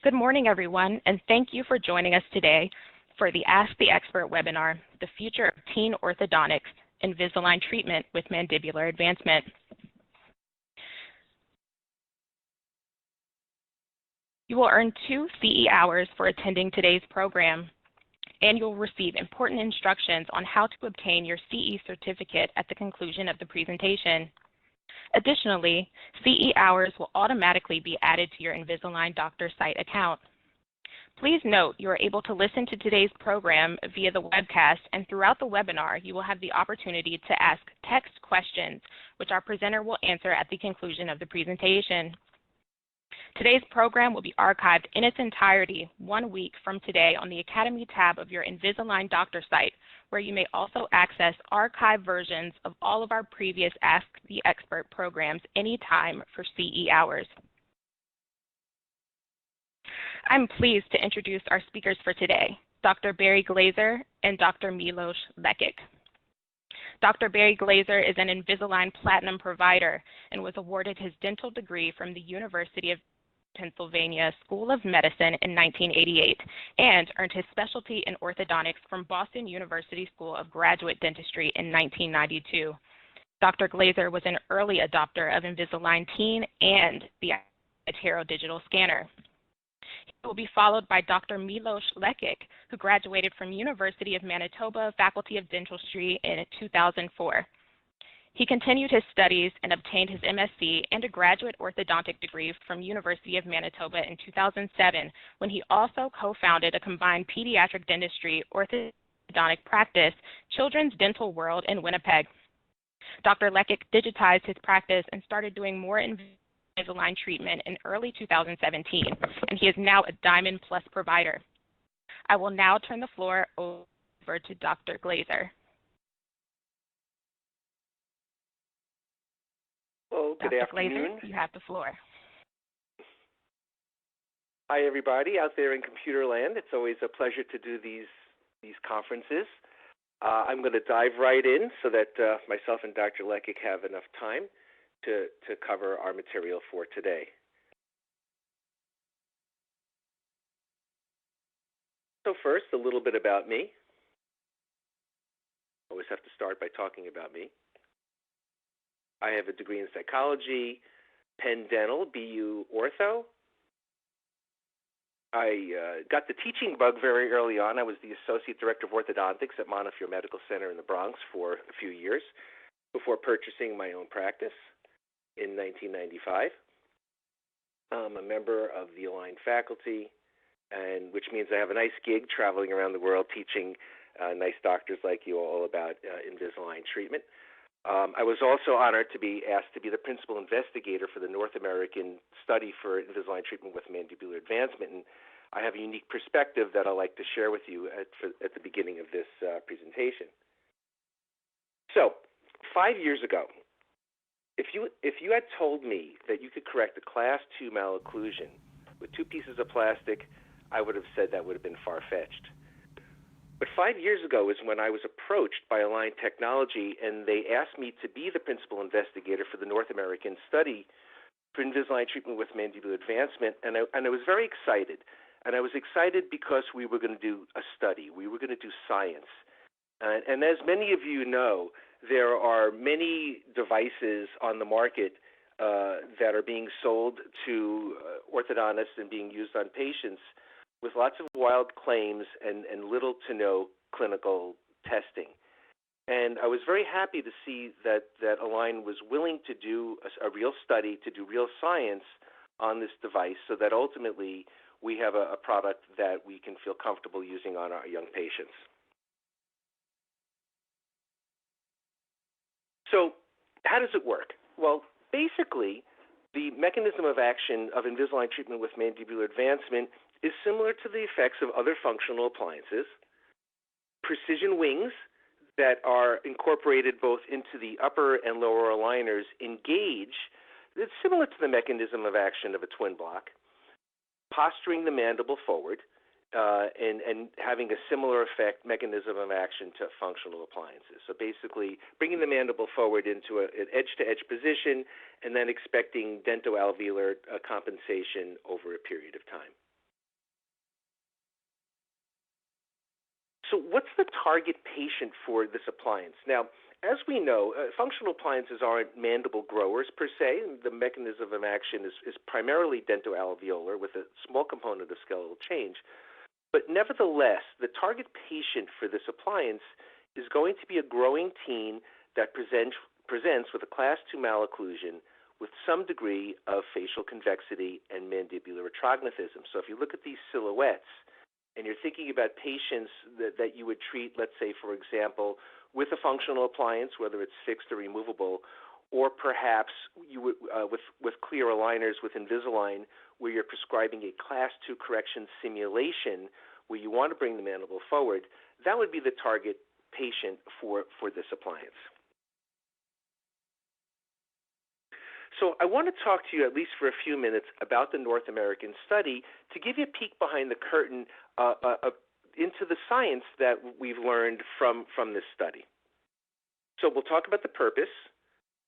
Good morning, everyone, and thank you for joining us today for the Ask the Expert webinar, The Future of Teen Orthodontics, Invisalign Treatment with Mandibular Advancement. You will earn 2 CE hours for attending today's program, and you'll receive important instructions on how to obtain your CE certificate at the conclusion of the presentation. Additionally, CE hours will automatically be added to your Invisalign Doctor site account. Please note you are able to listen to today's program via the webcast, and throughout the webinar, you will have the opportunity to ask text questions, which our presenter will answer at the conclusion of the presentation. Today's program will be archived in its entirety 1 week from today on the Academy tab of your Invisalign Doctor site, where you may also access archived versions of all of our previous Ask the Expert programs anytime for CE hours. I'm pleased to introduce our speakers for today, Dr. Barry Glazer and Dr. Milos Lekic. Dr. Barry Glazer is an Invisalign Platinum provider and was awarded his dental degree from the University of Pennsylvania School of Medicine in 1988 and earned his specialty in orthodontics from Boston University School of Graduate Dentistry in 1992. Dr. Glazer was an early adopter of Invisalign Teen and the iTero digital scanner. He will be followed by Dr. Milos Lekic, who graduated from University of Manitoba Faculty of Dentistry in 2004. He continued his studies and obtained his MSc and a graduate orthodontic degree from University of Manitoba in 2007, when he also co-founded a combined pediatric dentistry orthodontic practice, Children's Dental World in Winnipeg. Dr. Lekic digitized his practice and started doing more Invisalign treatment in early 2017, and he is now a Diamond Plus provider. I will now turn the floor over to Dr. Glazer. Hello, good afternoon. Glazer, you have the floor. Hi, everybody out there in computer land. It's always a pleasure to do these conferences. I'm going to dive right in so that myself and Dr. Lekic have enough time to cover our material for today. So first, a little bit about me. Always have to start by talking about me. I have a degree in psychology, Penn Dental, BU Ortho. I got the teaching bug very early on. I was the Associate Director of Orthodontics at Montefiore Medical Center in the Bronx for a few years before purchasing my own practice in 1995. I'm a member of the Align faculty, and which means I have a nice gig traveling around the world teaching nice doctors like you all about Invisalign treatment. I was also honored to be asked to be the principal investigator for the North American study for Invisalign treatment with mandibular advancement, and I have a unique perspective that I'd like to share with you at the beginning of this presentation. So, 5 years ago, if you had told me that you could correct a Class 2 malocclusion with 2 pieces of plastic, I would have said that would have been far-fetched. But 5 years ago is when I was approached by Align Technology, and they asked me to be the principal investigator for the North American study for Invisalign treatment with mandibular advancement, and I was very excited. And I was excited because we were going to do a study. We were going to do science. And as many of you know, there are many devices on the market that are being sold to orthodontists and being used on patients with lots of wild claims and little to no clinical testing. And I was very happy to see that Align was willing to do a real study, to do real science on this device so that ultimately we have a product that we can feel comfortable using on our young patients. So how does it work? Well, basically, the mechanism of action of Invisalign treatment with mandibular advancement is similar to the effects of other functional appliances. Precision wings that are incorporated both into the upper and lower aligners engage. It's similar to the mechanism of action of a twin block, posturing the mandible forward, and having a similar effect, mechanism of action to functional appliances. So basically bringing the mandible forward into an edge-to-edge position and then expecting dentoalveolar compensation over a period of time. So what's the target patient for this appliance? Now, as we know, functional appliances aren't mandible growers per se. The mechanism of action is primarily dentoalveolar with a small component of skeletal change. But nevertheless, the target patient for this appliance is going to be a growing teen that presents with a class 2 malocclusion with some degree of facial convexity and mandibular retrognatism. So if you look at these silhouettes and you're thinking about patients that you would treat, let's say, for example, with a functional appliance, whether it's fixed or removable, or perhaps you would, with clear aligners with Invisalign, where you're prescribing a class 2 correction simulation where you want to bring the mandible forward, that would be the target patient for this appliance. So I want to talk to you at least for a few minutes about the North American study to give you a peek behind the curtain into the science that we've learned from this study. So we'll talk about the purpose.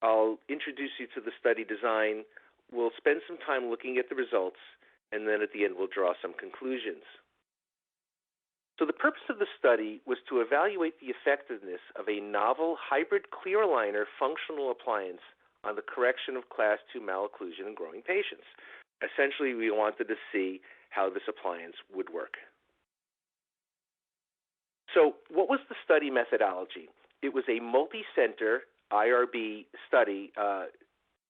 I'll introduce you to the study design. We'll spend some time looking at the results, and then at the end we'll draw some conclusions. So the purpose of the study was to evaluate the effectiveness of a novel hybrid clear aligner functional appliance on the correction of class 2 malocclusion in growing patients. Essentially, we wanted to see how this appliance would work. So what was the study methodology? It was a multi-center IRB study,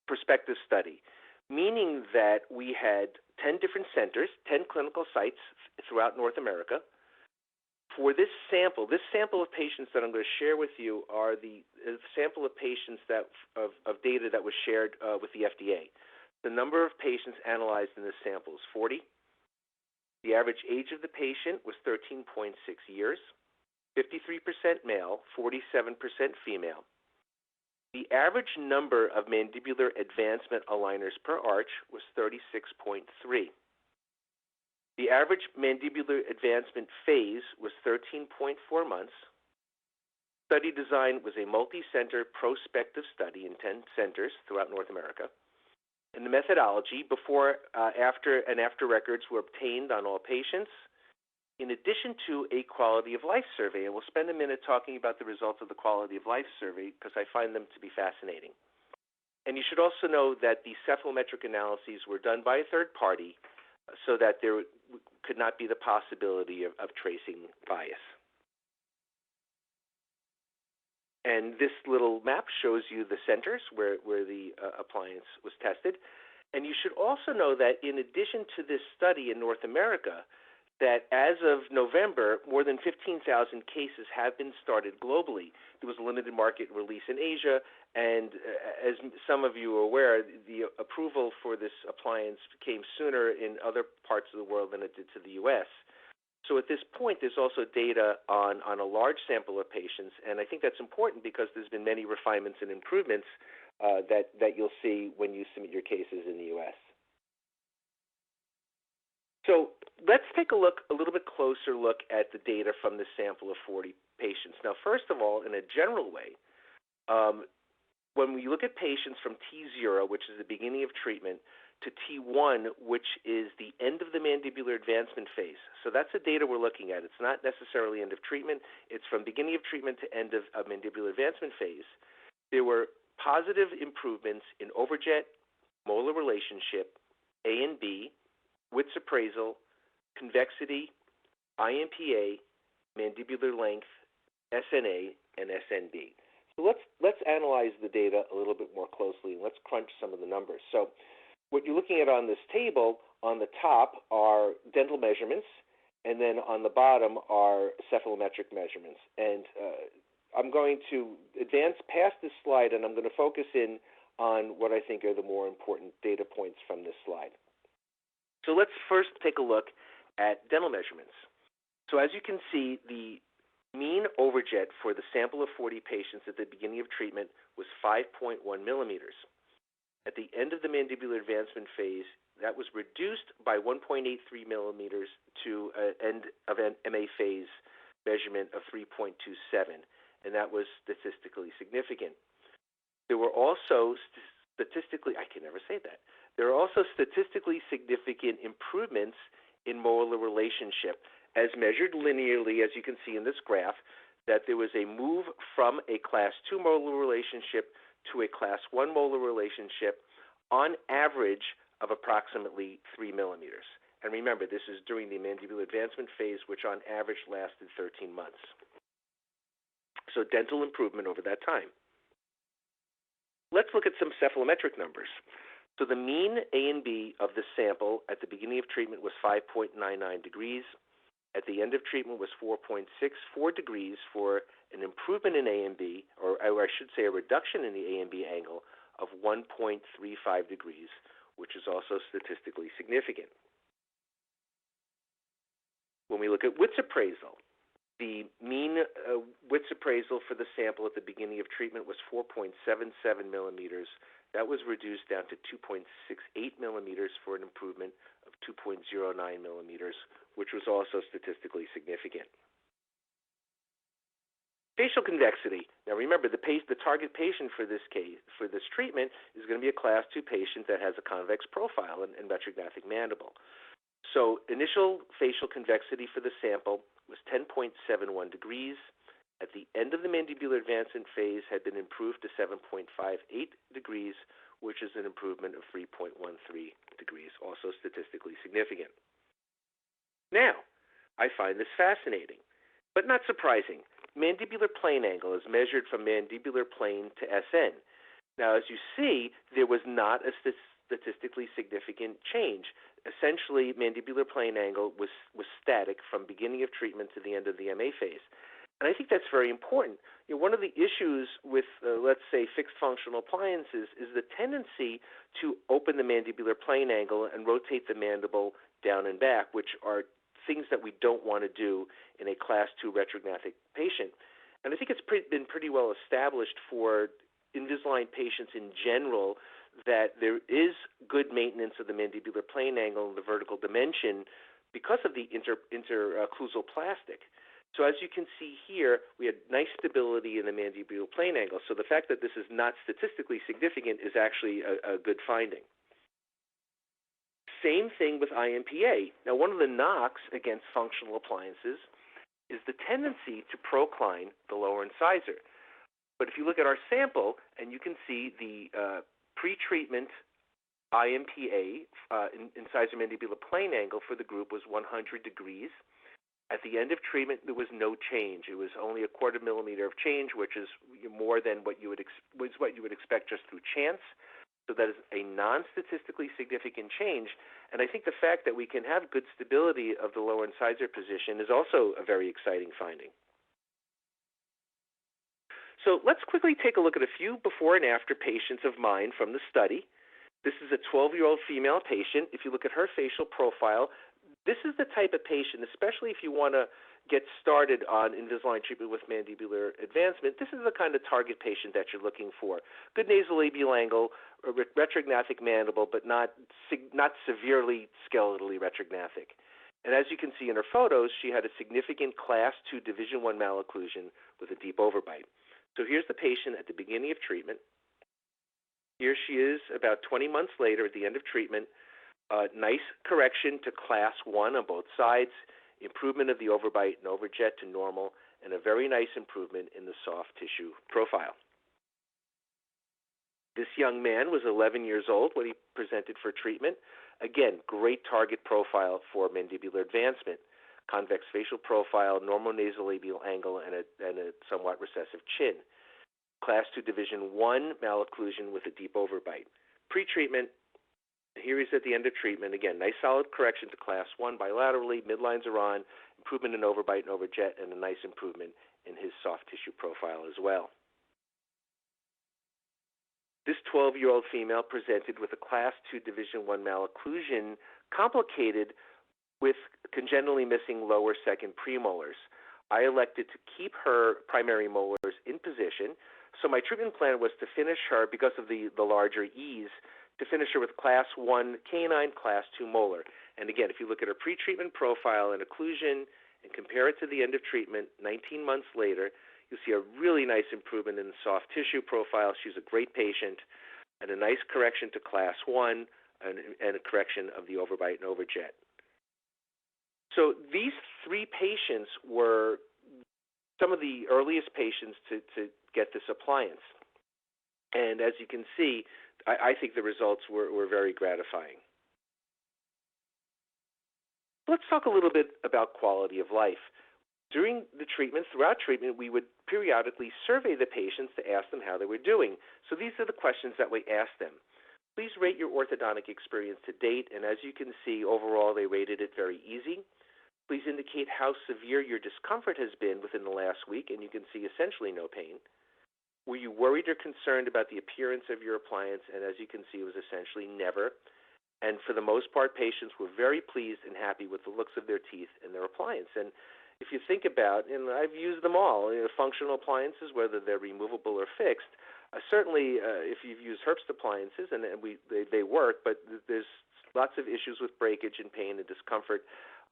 prospective study, meaning that we had 10 different centers, 10 clinical sites throughout North America. For this sample of patients that I'm going to share with you are the sample of patients of data that was shared with the FDA. The number of patients analyzed in this sample is 40. The average age of the patient was 13.6 years, 53% male, 47% female. The average number of mandibular advancement aligners per arch was 36.3. The average mandibular advancement phase was 13.4 months. Study design was a multi-center prospective study in 10 centers throughout North America. And the methodology, before, after, and after records were obtained on all patients, in addition to a quality of life survey. And we'll spend a minute talking about the results of the quality of life survey because I find them to be fascinating. And you should also know that the cephalometric analyses were done by a third party so that there could not be the possibility of tracing bias. And this little map shows you the centers where the appliance was tested. And you should also know that in addition to this study in North America, that as of November, more than 15,000 cases have been started globally. There was a limited market release in Asia, and as some of you are aware, the approval for this appliance came sooner in other parts of the world than it did to the U.S. So at this point, there's also data on a large sample of patients, and I think that's important because there's been many refinements and improvements that you'll see when you submit your cases in the U.S. So let's take a little bit closer look at the data from this sample of 40 patients. Now, first of all, in a general way, when we look at patients from T0, which is the beginning of treatment, to T1, which is the end of the mandibular advancement phase. So that's the data we're looking at. It's not necessarily end of treatment. It's from beginning of treatment to end of mandibular advancement phase. There were positive improvements in overjet, molar relationship, A and B, width appraisal, convexity, IMPA, mandibular length, SNA, and SNB. So let's analyze the data a little bit more closely, and let's crunch some of the numbers. So what you're looking at on this table, on the top are dental measurements, and then on the bottom are cephalometric measurements. And I'm going to advance past this slide, and I'm going to focus in on what I think are the more important data points from this slide. So let's first take a look at dental measurements. So as you can see, the mean overjet for the sample of 40 patients at the beginning of treatment was 5.1 millimeters. At the end of the mandibular advancement phase, that was reduced by 1.83 millimeters to an end of an MA phase measurement of 3.27, and that was statistically significant. There were also There are also statistically significant improvements in molar relationship, as measured linearly, as you can see in this graph, that there was a move from a class 2 molar relationship to a class 1 molar relationship on average of approximately 3 millimeters. And remember, this is during the mandibular advancement phase, which on average lasted 13 months. So dental improvement over that time. Let's look at some cephalometric numbers. So the mean A and B of the sample at the beginning of treatment was 5.99 degrees. At the end of treatment was 4.64 degrees for an improvement in A and B, or I should say a reduction in the A and B angle of 1.35 degrees, which is also statistically significant. When we look at Witt's appraisal, the mean Witt's appraisal for the sample at the beginning of treatment was 4.77 millimeters. That was reduced down to 2.68 millimeters for an improvement of 2.09 millimeters, which was also statistically significant. Facial convexity. Now remember, the target patient for this treatment is going to be a class 2 patient that has a convex profile and retrognathic mandible. So initial facial convexity for the sample was 10.71 degrees. At the end of the mandibular advancement phase had been improved to 7.58 degrees, which is an improvement of 3.13 degrees, also statistically significant. Now, I find this fascinating, but not surprising. Mandibular plane angle is measured from mandibular plane to SN. Now, as you see, there was not a statistically significant change. Essentially, mandibular plane angle was static from beginning of treatment to the end of the MA phase. And I think that's very important. One of the issues with, let's say, fixed functional appliances is the tendency to open the mandibular plane angle and rotate the mandible down and back, which are things that we don't want to do in a class 2 retrognathic patient. And I think it's been pretty well established for Invisalign patients in general that there is good maintenance of the mandibular plane angle and the vertical dimension because of the interocclusal plastic. So as you can see here, we had nice stability in the mandibular plane angle. So the fact that this is not statistically significant is actually a good finding. Same thing with IMPA. Now, one of the knocks against functional appliances is the tendency to procline the lower incisor. But if you look at our sample, and you can see the pre-treatment IMPA, incisor mandibular plane angle for the group was 100 degrees. At the end of treatment, there was no change. It was only a quarter millimeter of change, which is more than what you would expect just through chance. So that is a non-statistically significant change. And I think the fact that we can have good stability of the lower incisor position is also a very exciting finding. So let's quickly take a look at a few before and after patients of mine from the study. This is a 12-year-old female patient. If you look at her facial profile, this is the type of patient, especially if you want to get started on Invisalign treatment with mandibular advancement, this is the kind of target patient that you're looking for. Good nasolabial angle, retrognathic mandible, but not severely skeletally retrognathic. And as you can see in her photos, she had a significant class 2 division 1 malocclusion with a deep overbite. So here's the patient at the beginning of treatment. Here she is about 20 months later at the end of treatment. Nice correction to class 1 on both sides, improvement of the overbite and overjet to normal, and a very nice improvement in the soft tissue profile. This young man was 11 years old when he presented for treatment. Again, great target profile for mandibular advancement. Convex facial profile, normal nasolabial angle, and a somewhat recessive chin. Class 2 division 1 malocclusion with a deep overbite. Pre-treatment, here he's at the end of treatment. Again, nice solid correction to class 1 bilaterally, midlines are on, improvement in overbite and overjet, and a nice improvement in his soft tissue profile as well. This 12-year-old female presented with a class 2 division 1 malocclusion complicated with congenitally missing lower second premolars. I elected to keep her primary molars in position, so my treatment plan was to finish her, because of the larger E's, to finish her with class 1 canine, class 2 molar. And again, if you look at her pre-treatment profile and occlusion and compare it to the end of treatment, 19 months later, you'll see a really nice improvement in the soft tissue profile. She's a great patient, and a nice correction to class 1 and a correction of the overbite and overjet. So these three patients were some of the earliest patients to get this appliance. And as you can see, I think the results were very gratifying. Let's talk a little bit about quality of life. Throughout treatment, we would periodically survey the patients to ask them how they were doing. So these are the questions that we asked them. Please rate your orthodontic experience to date, and as you can see, overall they rated it very easy. Please indicate how severe your discomfort has been within the last week, and you can see essentially no pain. Were you worried or concerned about the appearance of your appliance? And as you can see, it was essentially never. And for the most part, patients were very pleased and happy with the looks of their teeth and their appliance. And if you think about, and I've used them all, functional appliances, whether they're removable or fixed. Certainly, if you've used Herbst appliances, and they work, but there's lots of issues with breakage and pain and discomfort,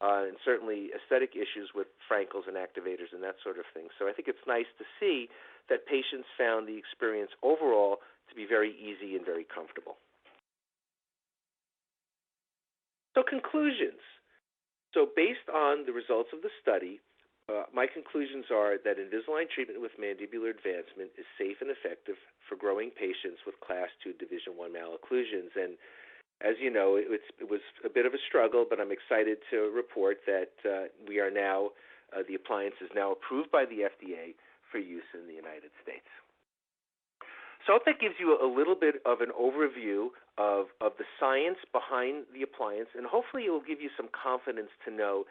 and certainly aesthetic issues with Frankels and activators and that sort of thing. So I think it's nice to see that patients found the experience overall to be very easy and very comfortable. So conclusions. So based on the results of the study, my conclusions are that Invisalign treatment with mandibular advancement is safe and effective for growing patients with Class 2 Division I malocclusions. And as you know, it was a bit of a struggle, but I'm excited to report that we are now, the appliance is now approved by the FDA for use in the United States. So I hope that gives you a little bit of an overview of the science behind the appliance, and hopefully it will give you some confidence to know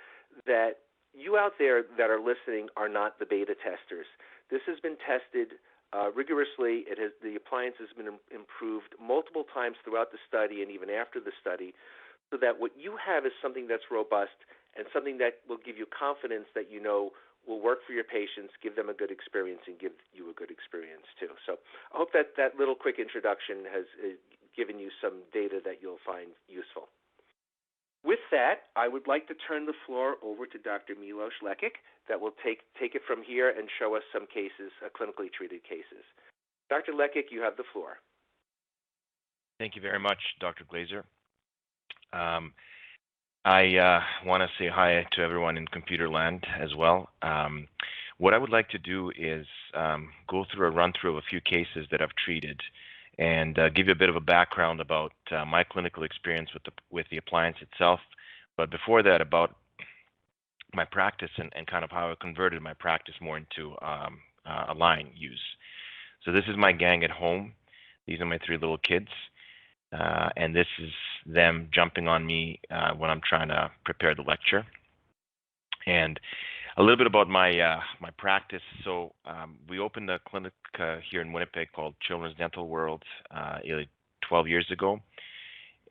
that you out there that are listening are not the beta testers. This has been tested rigorously. The appliance has been improved multiple times throughout the study and even after the study, so that what you have is something that's robust and something that will give you confidence that you know will work for your patients, give them a good experience, and give you a good experience too. So I hope that little quick introduction has given you some data that you'll find useful. With that, I would like to turn the floor over to Dr. Milos Lekic that will take it from here and show us some cases, clinically treated cases. Dr. Lekic, you have the floor. Thank you very much, Dr. Glazer. I want to say hi to everyone in computer land as well. What I would like to do is go through a run-through of a few cases that I've treated and give you a bit of a background about my clinical experience with the appliance itself. But before that, about my practice and kind of how I converted my practice more into Align use. So this is my gang at home. These are my three little kids. And this is them jumping on me when I'm trying to prepare the lecture. And a little bit about my practice. So we opened a clinic here in Winnipeg called Children's Dental World 12 years ago.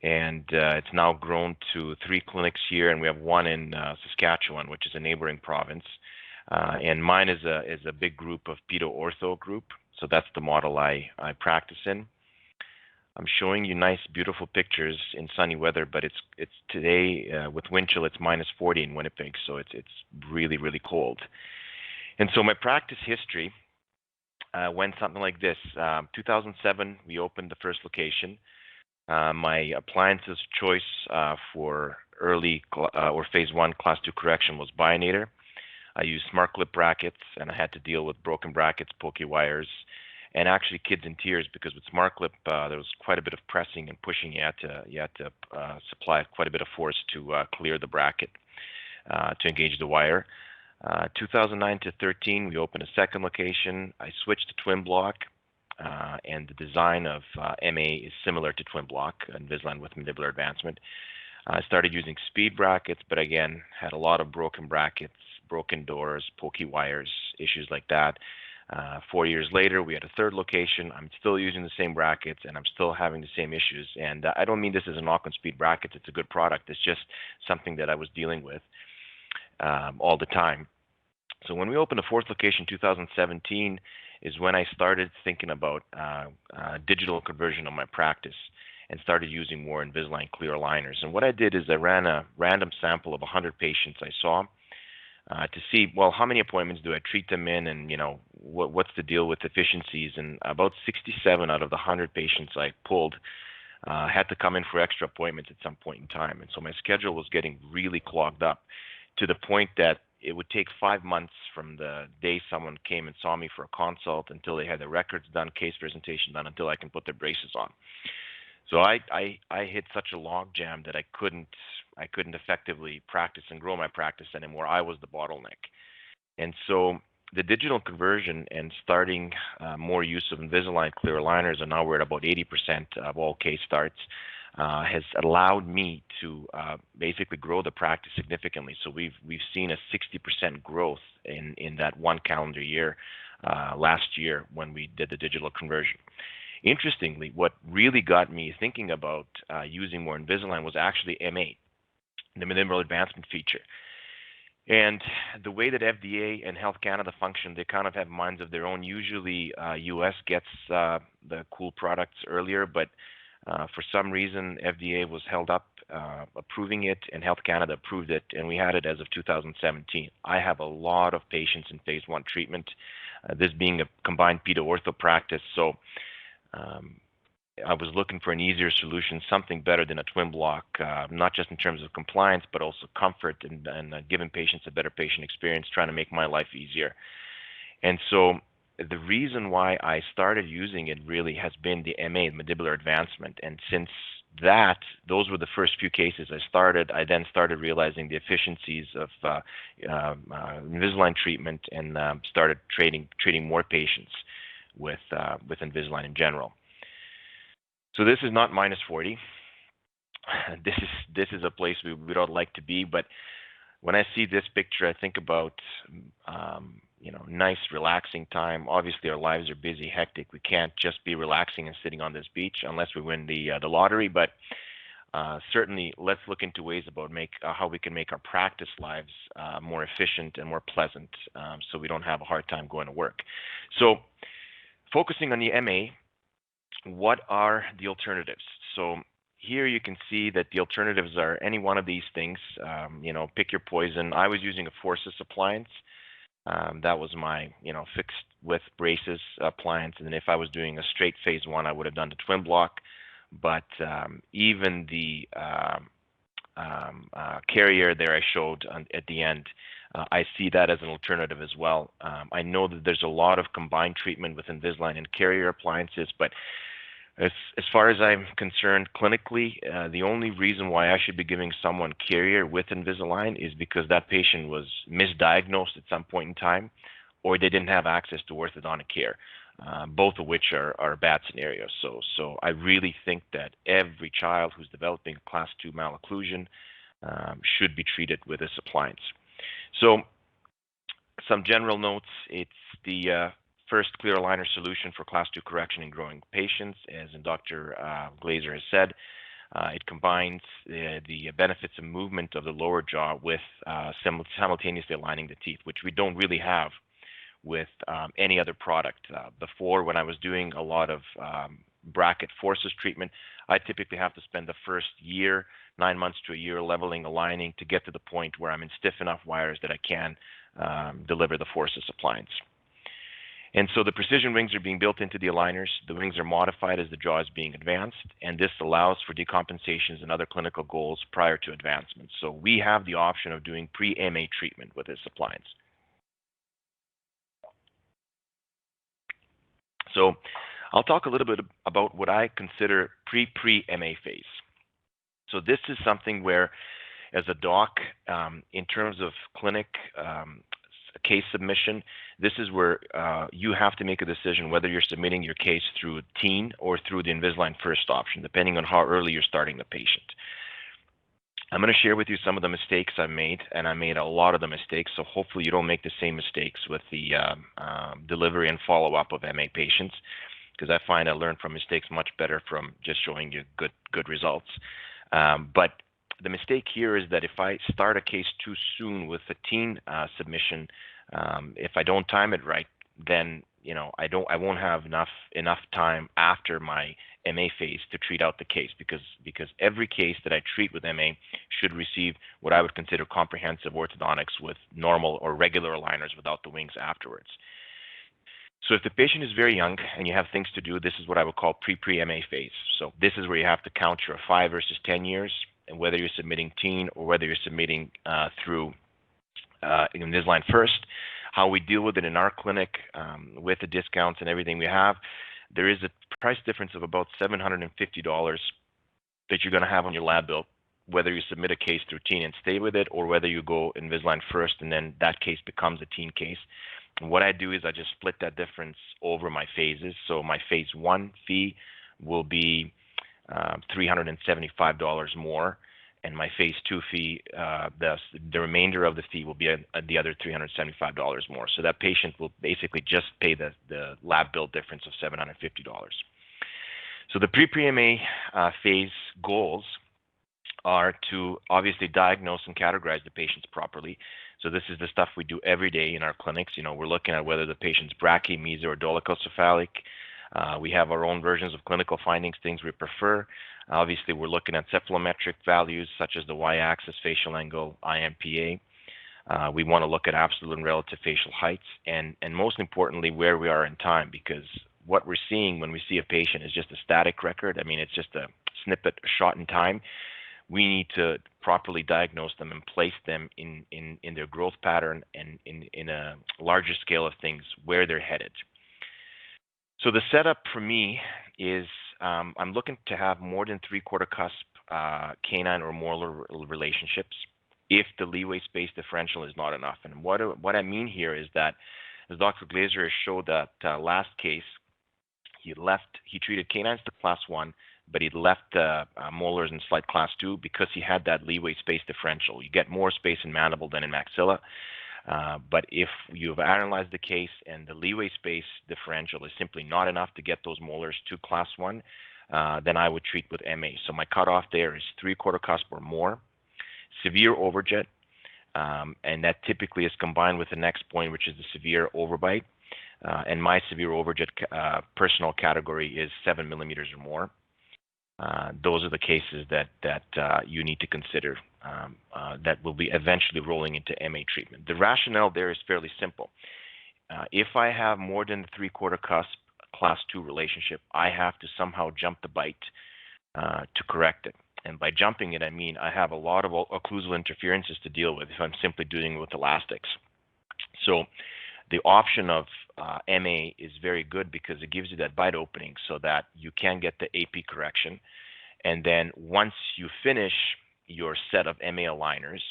And it's now grown to 3 clinics here, and we have one in Saskatchewan, which is a neighboring province. And mine is a big group of pedo-ortho group. So that's the model I practice in. I'm showing you nice, beautiful pictures in sunny weather, but it's today with wind chill. It's -40 in Winnipeg, so it's really, really cold. And so my practice history went something like this. 2007, we opened the first location. My appliances choice for early or phase 1 class 2 correction was Bionator. I used smart clip brackets, and I had to deal with broken brackets, pokey wires, and actually kids in tears, because with smart clip there was quite a bit of pressing and pushing. You had to supply quite a bit of force to clear the bracket to engage the wire. 2009 to 13, we opened a second location. I switched to twin block, and the design of MA is similar to twin block, Invisalign with mandibular advancement. I started using speed brackets, but again, had a lot of broken brackets, broken doors, pokey wires, issues like that. 4 years later, we had a third location. I'm still using the same brackets, and I'm still having the same issues. And I don't mean this as a knock on speed brackets. It's a good product. It's just something that I was dealing with all the time. So when we opened the fourth location, 2017, is when I started thinking about digital conversion of my practice and started using more Invisalign clear aligners. And what I did is I ran a random sample of 100 patients I saw to see, well, how many appointments do I treat them in, and what's the deal with efficiencies. And about 67 out of the 100 patients I pulled had to come in for extra appointments at some point in time. And so my schedule was getting really clogged up. to the point that it would take 5 months from the day someone came and saw me for a consult until they had their records done, case presentation done, until I can put their braces on. So I hit such a log jam that I couldn't effectively practice and grow my practice anymore. I was the bottleneck. And so the digital conversion and starting more use of Invisalign clear aligners, and now we're at about 80% of all case starts, has allowed me to basically grow the practice significantly. So we've seen a 60% growth in that one calendar year last year when we did the digital conversion. Interestingly, what really got me thinking about using more Invisalign was actually MA, the mandibular advancement feature. And the way that FDA and Health Canada function, they kind of have minds of their own. Usually, US gets the cool products earlier, but for some reason, FDA was held up approving it, and Health Canada approved it, and we had it as of 2017. I have a lot of patients in phase 1 treatment, this being a combined pedo-ortho practice, so I was looking for an easier solution, something better than a twin block, not just in terms of compliance, but also comfort and giving patients a better patient experience, trying to make my life easier. And so the reason why I started using it really has been the MA, mandibular advancement. And since that, those were the first few cases I then started realizing the efficiencies of Invisalign treatment and started treating more patients with Invisalign in general. So this is not minus 40. This is a place we don't like to be. But when I see this picture, I think about nice relaxing time. Obviously, our lives are busy, hectic. We can't just be relaxing and sitting on this beach unless we win the lottery. But certainly, let's look into ways about how we can make our practice lives more efficient and more pleasant, so we don't have a hard time going to work. So, focusing on the MA. What are the alternatives? So here you can see that the alternatives are any one of these things. Pick your poison. I was using a Forceps appliance. That was my, fixed with braces appliance. And then if I was doing a straight phase 1, I would have done the twin block. But even the carrier there I showed at the end, I see that as an alternative as well. I know that there's a lot of combined treatment with Invisalign and carrier appliances, but as far as I'm concerned, clinically, the only reason why I should be giving someone carrier with Invisalign is because that patient was misdiagnosed at some point in time, or they didn't have access to orthodontic care, both of which are bad scenarios. So I really think that every child who's developing class 2 malocclusion should be treated with this appliance. So some general notes. It's the first clear aligner solution for class 2 correction in growing patients, as Dr. Glazer has said. It combines the benefits of movement of the lower jaw with simultaneously aligning the teeth, which we don't really have with any other product. Before, when I was doing a lot of bracket forces treatment, I typically have to spend the first year, 9 months to a year, leveling, aligning to get to the point where I'm in stiff enough wires that I can deliver the forces appliance. And so the precision wings are being built into the aligners. The wings are modified as the jaw is being advanced, and this allows for decompensations and other clinical goals prior to advancement. So we have the option of doing pre-MA treatment with this appliance. So I'll talk a little bit about what I consider pre-MA phase. So this is something where, as a doc, in terms of clinic case submission, this is where you have to make a decision whether you're submitting your case through teen or through the Invisalign first option, depending on how early you're starting the patient. I'm going to share with you some of the mistakes I made, and I made a lot of the mistakes, so hopefully you don't make the same mistakes with the delivery and follow-up of MA patients, because I find I learn from mistakes much better from just showing you good results. But the mistake here is that if I start a case too soon with a teen submission, if I don't time it right, then I won't have enough time after my MA phase to treat out the case, because every case that I treat with MA should receive what I would consider comprehensive orthodontics with normal or regular aligners without the wings afterwards. So if the patient is very young and you have things to do, this is what I would call pre-MA phase. So this is where you have to count your 5 versus 10 years, and whether you're submitting teen or whether you're submitting through Invisalign first. How we deal with it in our clinic, with the discounts and everything we have, there is a price difference of about $750 that you're going to have on your lab bill, whether you submit a case through teen and stay with it, or whether you go Invisalign first and then that case becomes a teen case. And what I do is I just split that difference over my phases. So my phase 1 fee will be $375 more, and my phase 2 fee, the remainder of the fee will be the other $375 more. So that patient will basically just pay the lab bill difference of $750. So the pre-PMA phase goals are to obviously diagnose and categorize the patients properly. So this is the stuff we do every day in our clinics. We're looking at whether the patient's brachy, meso, or dolichocephalic. We have our own versions of clinical findings, things we prefer. Obviously, we're looking at cephalometric values such as the y-axis, facial angle, IMPA. We want to look at absolute and relative facial heights, and most importantly, where we are in time, because what we're seeing when we see a patient is just a static record. I mean, it's just a snippet, a shot in time. We need to properly diagnose them and place them in their growth pattern and in a larger scale of things, where they're headed. So the setup for me is I'm looking to have more than 3/4 cusp canine or molar relationships if the leeway space differential is not enough. And what I mean here is that, as Dr. Glazer has showed that last case, he treated canines to class 1, but he left molars in slight class 2 because he had that leeway space differential. You get more space in mandible than in maxilla. But if you've analyzed the case and the leeway space differential is simply not enough to get those molars to class 1, then I would treat with MA. So my cutoff there is 3/4 cusp or more. Severe overjet, and that typically is combined with the next point, which is the severe overbite. And my severe overjet personal category is 7 millimeters or more. Those are the cases that you need to consider that will be eventually rolling into MA treatment. The rationale there is fairly simple. If I have more than the 3/4 cusp class 2 relationship, I have to somehow jump the bite to correct it. And by jumping it, I mean I have a lot of occlusal interferences to deal with if I'm simply doing it with elastics. So the option of MA is very good because it gives you that bite opening so that you can get the AP correction. And then once you finish your set of MA aligners,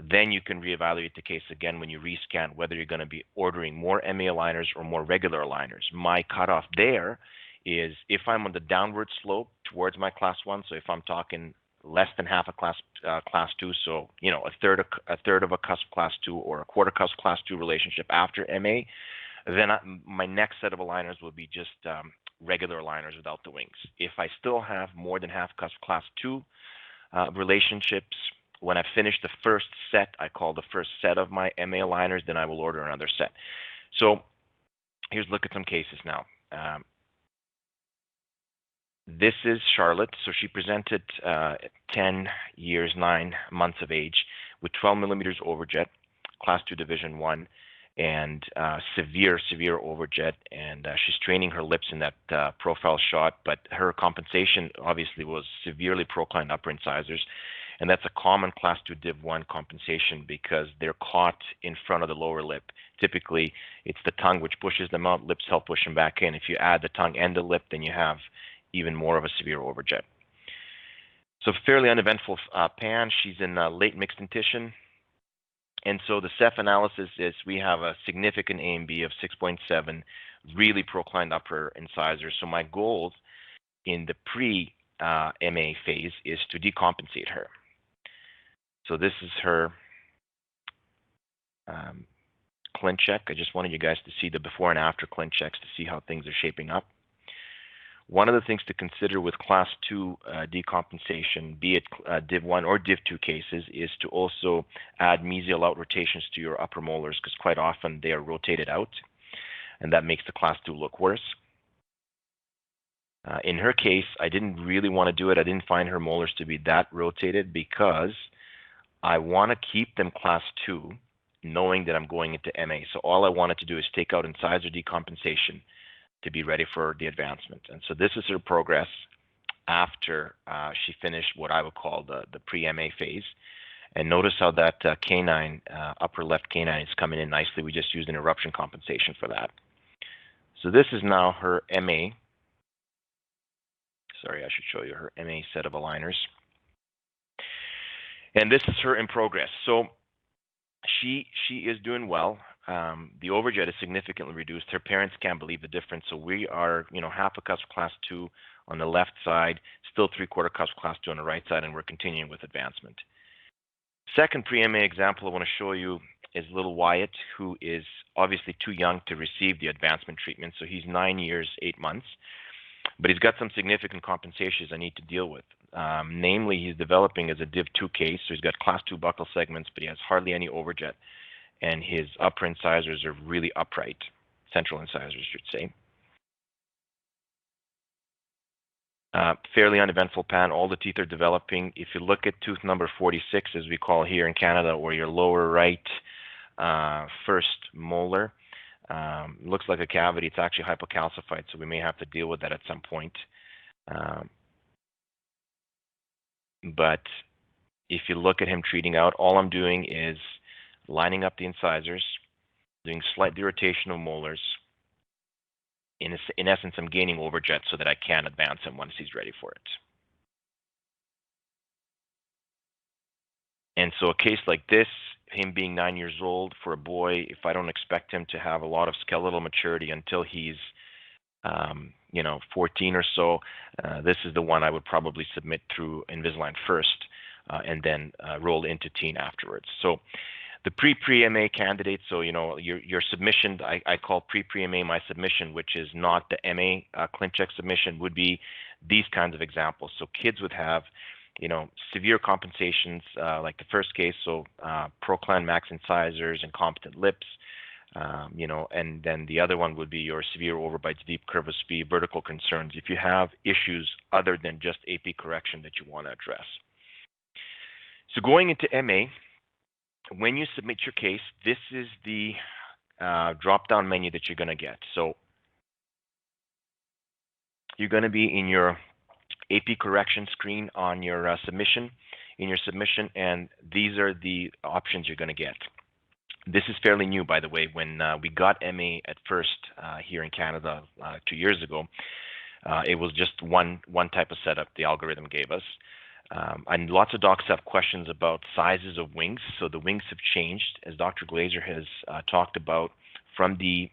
then you can reevaluate the case again when you rescan whether you're going to be ordering more MA aligners or more regular aligners. My cutoff there is if I'm on the downward slope towards my class 1, so if I'm talking less than half a class 2, so a third of a cusp class 2 or a 1/4 cusp class 2 relationship after MA, then my next set of aligners will be just regular aligners without the wings. If I still have more than half cusp class 2 relationships, when I finish the first set, I call the first set of my MA aligners, then I will order another set. So here's a look at some cases now. This is Charlotte. So she presented 10 years, 9 months of age with 12 millimeters overjet, class 2 division 1, and severe overjet. And she's training her lips in that profile shot, but her compensation obviously was severely proclined upper incisors. And that's a common class 2 div 1 compensation because they're caught in front of the lower lip. Typically, it's the tongue which pushes them out, lips help push them back in. If you add the tongue and the lip, then you have even more of a severe overjet. So fairly uneventful pan. She's in late mixed dentition. And so the Ceph analysis is we have a significant AMB of 6.7, really proclined upper incisors. So my goal in the pre-MA phase is to decompensate her. So this is her clin check. I just wanted you guys to see the before and after clin checks to see how things are shaping up. One of the things to consider with class 2 decompensation, be it div 1 or div 2 cases, is to also add mesial out rotations to your upper molars because quite often they are rotated out, and that makes the class 2 look worse. In her case, I didn't really want to do it. I didn't find her molars to be that rotated because I want to keep them class 2, knowing that I'm going into MA. So all I wanted to do is take out incisor decompensation to be ready for the advancement. And so this is her progress after she finished what I would call the pre-MA phase. And notice how that canine, upper left canine is coming in nicely. We just used an eruption compensation for that. So this is now her MA. Sorry, I should show you her MA set of aligners. And this is her in progress. So she is doing well. The overjet is significantly reduced. Her parents can't believe the difference. So we are, half a cusp class 2 on the left side, still 3/4 cusp class 2 on the right side, and we're continuing with advancement. Second pre-MA example I want to show you is little Wyatt, who is obviously too young to receive the advancement treatment. So he's 9 years, 8 months, but he's got some significant compensations I need to deal with. Namely, he's developing as a Div 2 case, so he's got class 2 buccal segments, but he has hardly any overjet, and his upper incisors are really upright, central incisors, I should say. Fairly uneventful pan. All the teeth are developing. If you look at tooth number 46, as we call here in Canada, or your lower right first molar, looks like a cavity. It's actually hypocalcified, so we may have to deal with that at some point. But if you look at him treating out, all I'm doing is lining up the incisors, doing slight derotation of molars. In essence, I'm gaining overjet so that I can advance him once he's ready for it. And so a case like this, him being 9 years old for a boy, if I don't expect him to have a lot of skeletal maturity until he's 14 or so, this is the one I would probably submit through Invisalign first, and then roll into teen afterwards. So the pre-MA candidate, so your submission, I call pre-MA my submission, which is not the MA ClinCheck submission, would be these kinds of examples. So kids would have, severe compensations like the first case, so proclan max incisors and competent lips, and then the other one would be your severe overbites, deep curve of speed, vertical concerns. If you have issues other than just AP correction that you want to address. So going into MA, when you submit your case, this is the drop-down menu that you're going to get. So you're going to be in your AP correction screen on your submission, and these are the options you're going to get. This is fairly new, by the way. When we got MA at first here in Canada 2 years ago, it was just one type of setup the algorithm gave us. And lots of docs have questions about sizes of wings. So the wings have changed, as Dr. Glazer has talked about, from the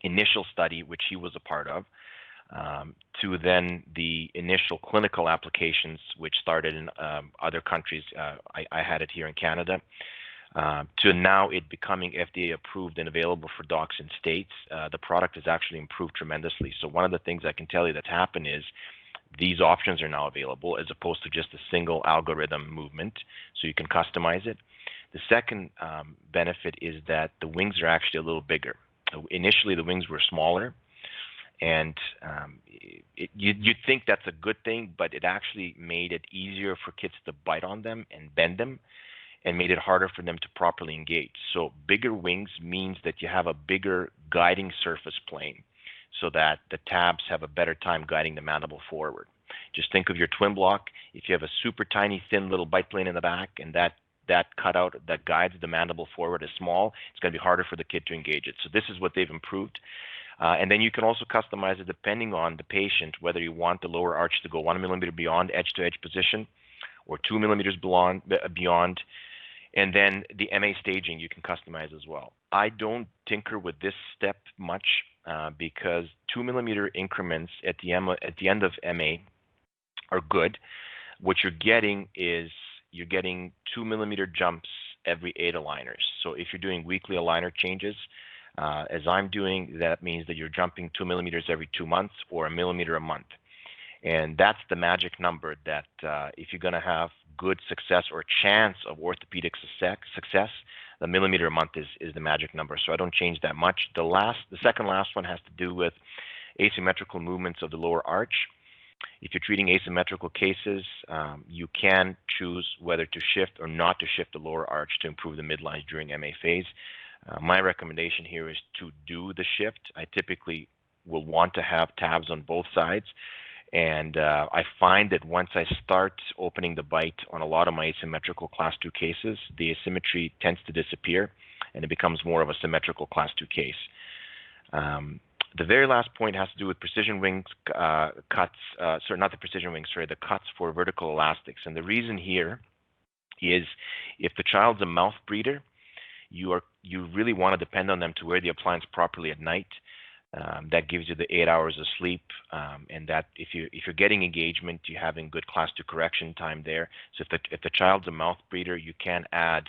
initial study, which he was a part of, to then the initial clinical applications, which started in other countries. I had it here in Canada. To now it becoming FDA approved and available for docs in states. The product has actually improved tremendously. So one of the things I can tell you that's happened is these options are now available as opposed to just a single algorithm movement, so you can customize it. The second benefit is that the wings are actually a little bigger. Initially, the wings were smaller, and you'd think that's a good thing, but it actually made it easier for kids to bite on them and bend them, and made it harder for them to properly engage. So bigger wings means that you have a bigger guiding surface plane, so that the tabs have a better time guiding the mandible forward. Just think of your twin block. If you have a super tiny, thin little bite plane in the back, and that cutout that guides the mandible forward is small, it's going to be harder for the kid to engage it. So this is what they've improved. And then you can also customize it depending on the patient, whether you want the lower arch to go 1 millimeter beyond edge-to-edge position or 2 millimeters beyond. And then the MA staging you can customize as well. I don't tinker with this step much because 2 millimeter increments at the end of MA are good. What you're getting is 2 millimeter jumps every 8 aligners. So if you're doing weekly aligner changes, as I'm doing, that means that you're jumping 2 millimeters every 2 months or 1 millimeter a month. And that's the magic number that if you're going to have good success or chance of orthopedic success, the millimeter a month is the magic number. So I don't change that much. The second last one has to do with asymmetrical movements of the lower arch. If you're treating asymmetrical cases, you can choose whether to shift or not to shift the lower arch to improve the midlines during MA phase. My recommendation here is to do the shift. I typically will want to have tabs on both sides. And I find that once I start opening the bite on a lot of my asymmetrical class 2 cases, the asymmetry tends to disappear and it becomes more of a symmetrical class 2 case. The very last point has to do with precision wings cuts, sorry, not the precision wings, sorry, the cuts for vertical elastics. And the reason here is if the child's a mouth breather, you really want to depend on them to wear the appliance properly at night. That gives you the 8 hours of sleep, and that if you're getting engagement, you're having good class 2 correction time there. So if the child's a mouth breather, you can add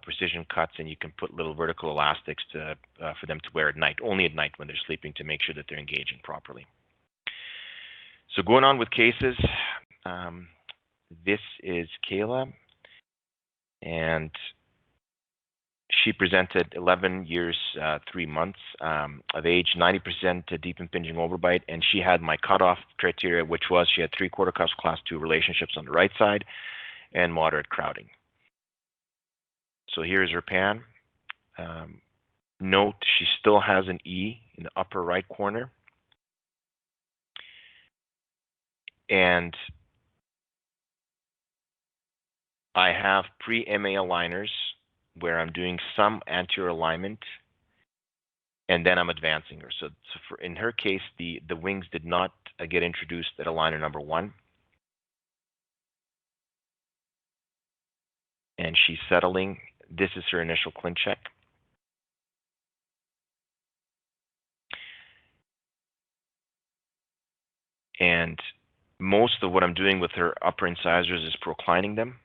precision cuts, and you can put little vertical elastics for them to wear at night, only at night when they're sleeping, to make sure that they're engaging properly. So going on with cases, this is Kayla, and she presented 11 years, 3 months of age, 90% deep impinging overbite, and she had my cutoff criteria, which was she had 3/4 cups class 2 relationships on the right side and moderate crowding. So here's her pan. Note she still has an E in the upper right corner. And I have pre-MA aligners where I'm doing some anterior alignment, and then I'm advancing her. So in her case, the wings did not get introduced at aligner number 1. And she's settling. This is her initial clin check. And most of what I'm doing with her upper incisors is proclining them.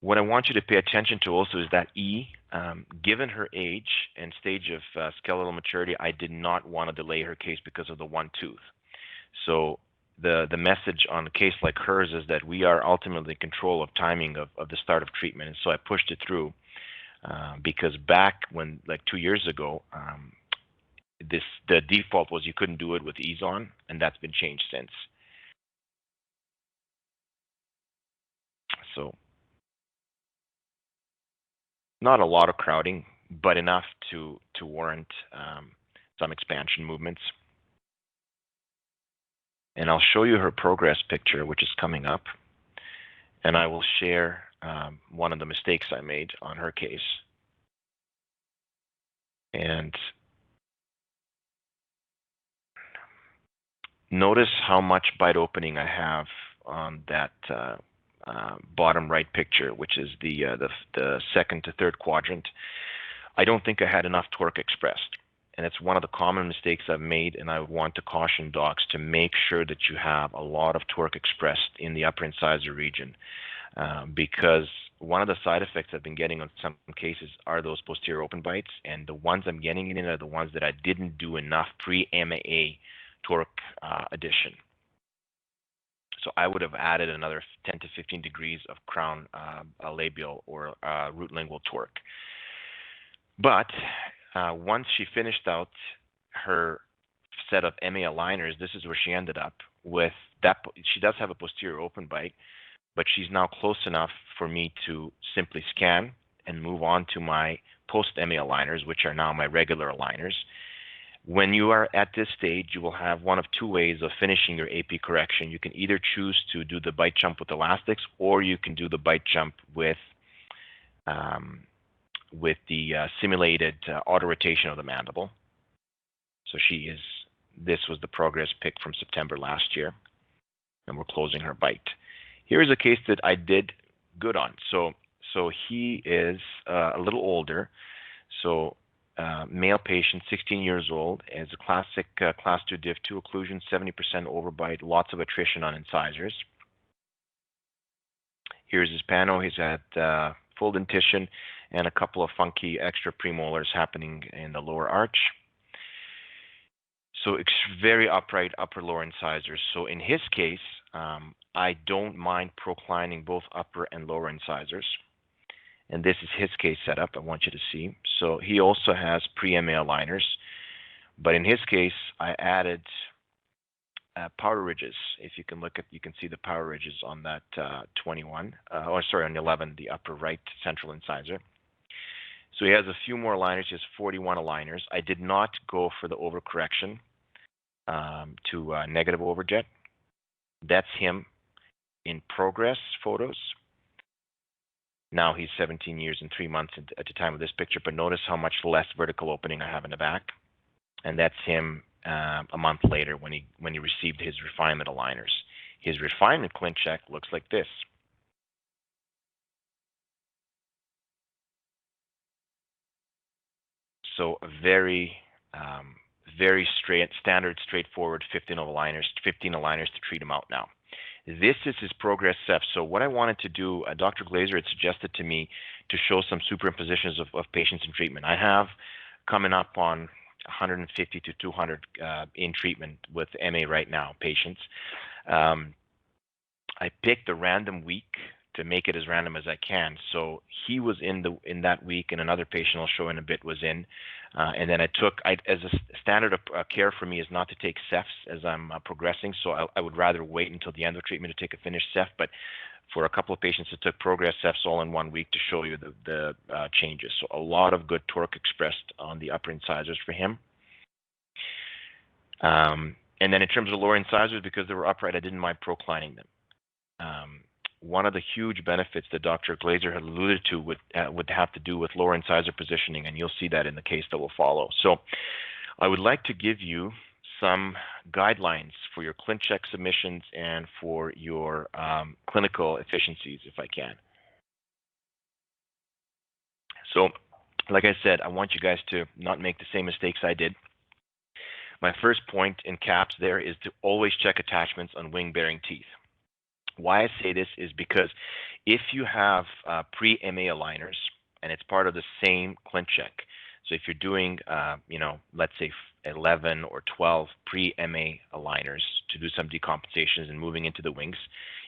What I want you to pay attention to also is that E. Given her age and stage of skeletal maturity, I did not want to delay her case because of the one tooth. So the message on a case like hers is that we are ultimately in control of timing of the start of treatment. And so I pushed it through because back when, like 2 years ago, the default was you couldn't do it with ease on, and that's been changed since. So not a lot of crowding, but enough to warrant some expansion movements. And I'll show you her progress picture, which is coming up. And I will share one of the mistakes I made on her case. And notice how much bite opening I have on that bottom right picture, which is the second to third quadrant. I don't think I had enough torque expressed. And it's one of the common mistakes I've made, and I want to caution docs to make sure that you have a lot of torque expressed in the upper incisor region, because one of the side effects I've been getting on some cases are those posterior open bites, and the ones I'm getting in are the ones that I didn't do enough pre-MAA torque addition. So I would have added another 10 to 15 degrees of crown labial or root lingual torque. But once she finished out her set of MA aligners, this is where she ended up with that. She does have a posterior open bite, but she's now close enough for me to simply scan and move on to my post-MA aligners, which are now my regular aligners. When you are at this stage, you will have one of two ways of finishing your AP correction. You can either choose to do the bite jump with elastics, or you can do the bite jump with the simulated auto rotation of the mandible. So this was the progress pick from September last year, and we're closing her bite. Here's a case that I did good on. So he is a little older. So male patient, 16 years old, has a classic class 2 div 2 occlusion, 70% overbite, lots of attrition on incisors. Here's his pano. He's at full dentition and a couple of funky extra premolars happening in the lower arch. So it's very upright upper lower incisors. So in his case, I don't mind proclining both upper and lower incisors. And this is his case setup I want you to see. So he also has pre-MA aligners, but in his case, I added power ridges. If you can look at, you can see the power ridges on that 21, on 11, the upper right central incisor. So he has a few more aligners. He has 41 aligners. I did not go for the overcorrection. to negative overjet. That's him in progress photos. Now he's 17 years and 3 months at the time of this picture, but notice how much less vertical opening I have in the back. And that's him a month later when he received his refinement aligners. His refinement ClinCheck looks like this. So a very straightforward 15 aligners to treat him out now. This is his progress Ceph. So what I wanted to do, Dr. Glazer had suggested to me to show some superimpositions of patients in treatment. I have coming up on 150 to 200 in treatment with MA right now, patients. I picked a random week to make it as random as I can. So he was in that week, and another patient I'll show in a bit was in. And then as a standard of care for me is not to take Cephs as I'm progressing. So I would rather wait until the end of treatment to take a finished Ceph. But for a couple of patients, it took progress Cephs all in 1 week to show you the changes. So a lot of good torque expressed on the upper incisors for him. And then in terms of lower incisors, because they were upright, I didn't mind proclining them. One of the huge benefits that Dr. Glazer had alluded to would have to do with lower incisor positioning, and you'll see that in the case that will follow. So I would like to give you some guidelines for your ClinCheck submissions and for your clinical efficiencies, if I can. So, like I said, I want you guys to not make the same mistakes I did. My first point in caps there is to always check attachments on wing-bearing teeth. Why I say this is because if you have pre-MA aligners and it's part of the same ClinCheck, so if you're doing, let's say 11 or 12 pre-MA aligners to do some decompensations and moving into the wings,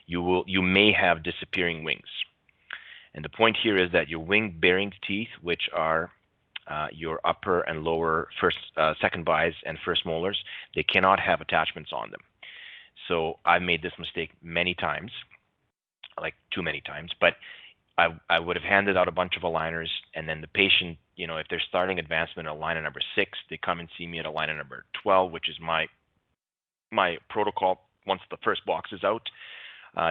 you may have disappearing wings. And the point here is that your wing-bearing teeth, which are your upper and lower second bis and first molars, they cannot have attachments on them. So I've made this mistake many times, like too many times, but I would have handed out a bunch of aligners, and then the patient, if they're starting advancement at aligner number 6, they come and see me at aligner number 12, which is my protocol once the first box is out.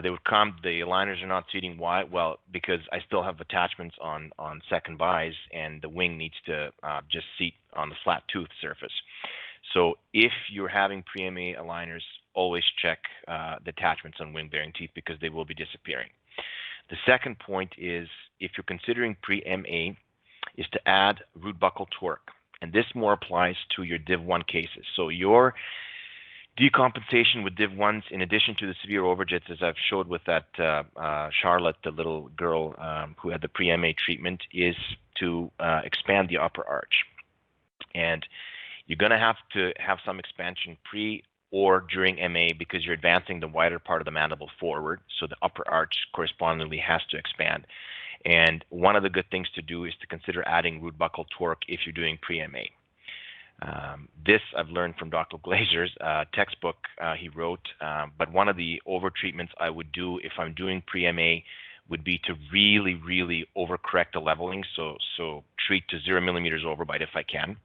They would come, the aligners are not seating. Why? Well, because I still have attachments on second bis, and the wing needs to just seat on the flat tooth surface. So if you're having pre-MA aligners, always check the attachments on wing-bearing teeth because they will be disappearing. The second point is, if you're considering pre-MA, is to add root buccal torque. And this more applies to your Div 1 cases. So your decompensation with Div 1s, in addition to the severe overjets, as I've showed with that Charlotte, the little girl who had the pre-MA treatment, is to expand the upper arch. And you're going to have some expansion pre or during MA because you're advancing the wider part of the mandible forward, so the upper arch correspondingly has to expand. And one of the good things to do is to consider adding root buccal torque if you're doing pre-MA. This I've learned from Dr. Glazer's textbook he wrote, but one of the over treatments I would do if I'm doing pre-MA would be to really, really overcorrect the leveling, so treat to 0 millimeters overbite if I can,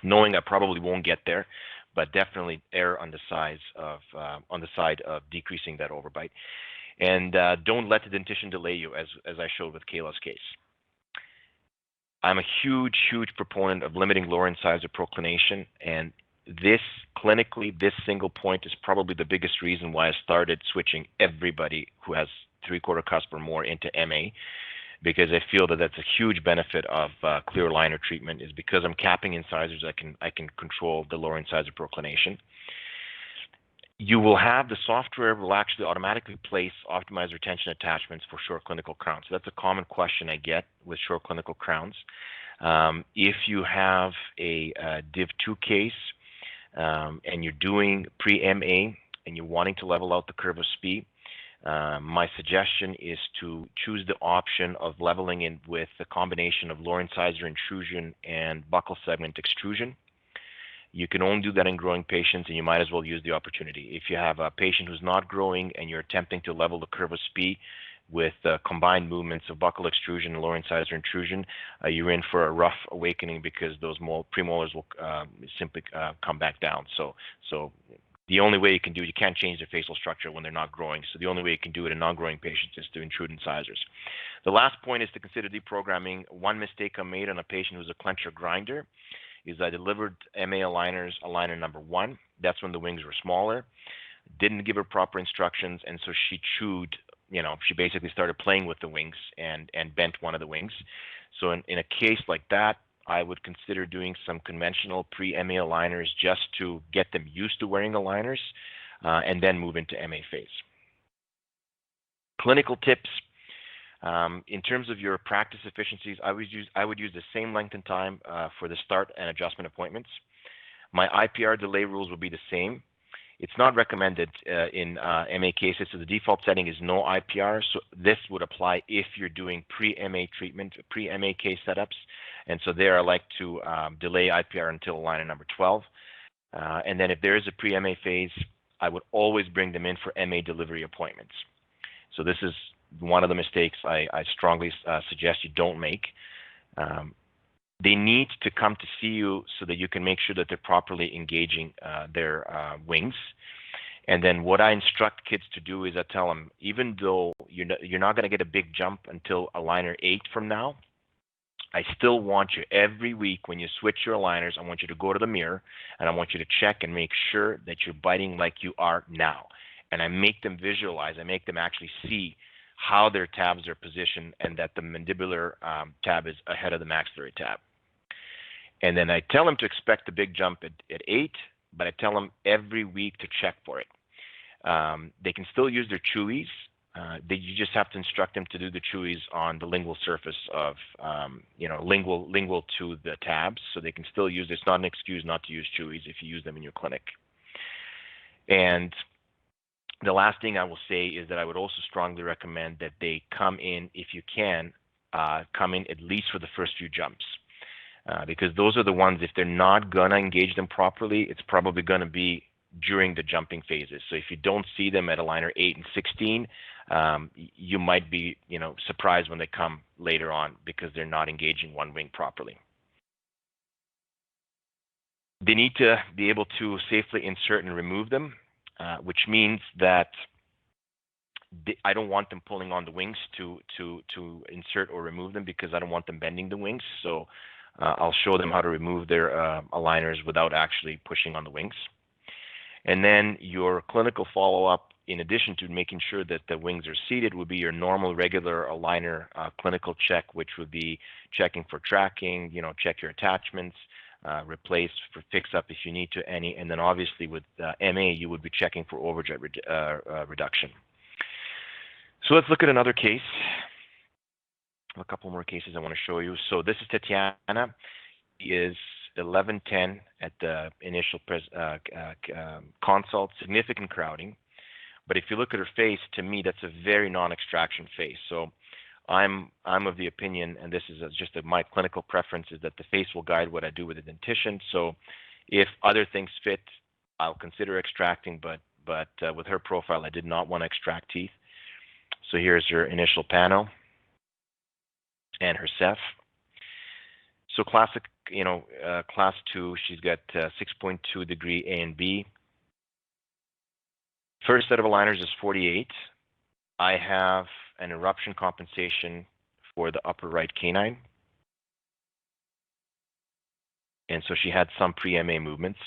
knowing I probably won't get there, but definitely err on the side of decreasing that overbite. And don't let the dentition delay you, as I showed with Kayla's case. I'm a huge, huge proponent of limiting lower incisor proclination, and this single point is probably the biggest reason why I started switching everybody who has 3/4 cusp or more into MA, because I feel that that's a huge benefit of clear aligner treatment, is because I'm capping incisors, I can control the lower incisor proclination. You will have the software will actually automatically place optimized retention attachments for short clinical crowns. So that's a common question I get with short clinical crowns. If you have a Div 2 case and you're doing pre-MA and you're wanting to level out the curve of SPE, my suggestion is to choose the option of leveling in with a combination of lower incisor intrusion and buccal segment extrusion. You can only do that in growing patients, and you might as well use the opportunity. If you have a patient who's not growing and you're attempting to level the curve of SPE, with combined movements of buccal extrusion and lower incisor intrusion, you're in for a rough awakening because those premolars will simply come back down. So the only way you can do it, you can't change their facial structure when they're not growing. So the only way you can do it in non-growing patients is to intrude incisors. The last point is to consider deprogramming. One mistake I made on a patient who's a clencher grinder is I delivered MA aligners, aligner number 1. That's when the wings were smaller. Didn't give her proper instructions, and so she chewed, she basically started playing with the wings and bent one of the wings. So in a case like that, I would consider doing some conventional pre-MA aligners just to get them used to wearing aligners, and then move into MA phase. Clinical tips. In terms of your practice efficiencies, I would use the same length and time for the start and adjustment appointments. My IPR delay rules will be the same. It's not recommended in MA cases, so the default setting is no IPR. So this would apply if you're doing pre-MA treatment, pre-MA case setups. And so there I like to delay IPR until aligner number 12. And then if there is a pre-MA phase, I would always bring them in for MA delivery appointments. So this is one of the mistakes I strongly suggest you don't make. They need to come to see you so that you can make sure that they're properly engaging their wings. And then what I instruct kids to do is I tell them, even though you're not going to get a big jump until aligner 8 from now, I still want you every week when you switch your aligners, I want you to go to the mirror and I want you to check and make sure that you're biting like you are now. And I make them visualize, I make them actually see how their tabs are positioned and that the mandibular tab is ahead of the maxillary tab. And then I tell them to expect a big jump at 8, but I tell them every week to check for it. They can still use their chewies. You just have to instruct them to do the chewies on the lingual surface of, lingual to the tabs, so they can still use. It's not an excuse not to use chewies if you use them in your clinic. And the last thing I will say is that I would also strongly recommend that they come in, if you can, come in at least for the first few jumps. Because those are the ones, if they're not going to engage them properly, it's probably going to be during the jumping phases. So if you don't see them at aligner 8 and 16, you might be surprised when they come later on because they're not engaging one wing properly. They need to be able to safely insert and remove them, which means that I don't want them pulling on the wings to insert or remove them because I don't want them bending the wings. So I'll show them how to remove their aligners without actually pushing on the wings. And then your clinical follow-up, in addition to making sure that the wings are seated, would be your normal, regular aligner clinical check, which would be checking for tracking, check your attachments, replace for fix-up if you need to any. And then obviously with MA, you would be checking for overjet reduction. So let's look at another case. A couple more cases I want to show you. So this is Tatiana. She is 11:10 at the initial consult, significant crowding. But if you look at her face, to me, that's a very non-extraction face. So I'm of the opinion, and this is just my clinical preference, is that the face will guide what I do with the dentition. So if other things fit, I'll consider extracting, but with her profile, I did not want to extract teeth. So here's her initial panel and her Ceph. So classic, class 2, she's got 6.2 degree A and B. First set of aligners is 48. I have an eruption compensation for the upper right canine. And so she had some pre-MA movements.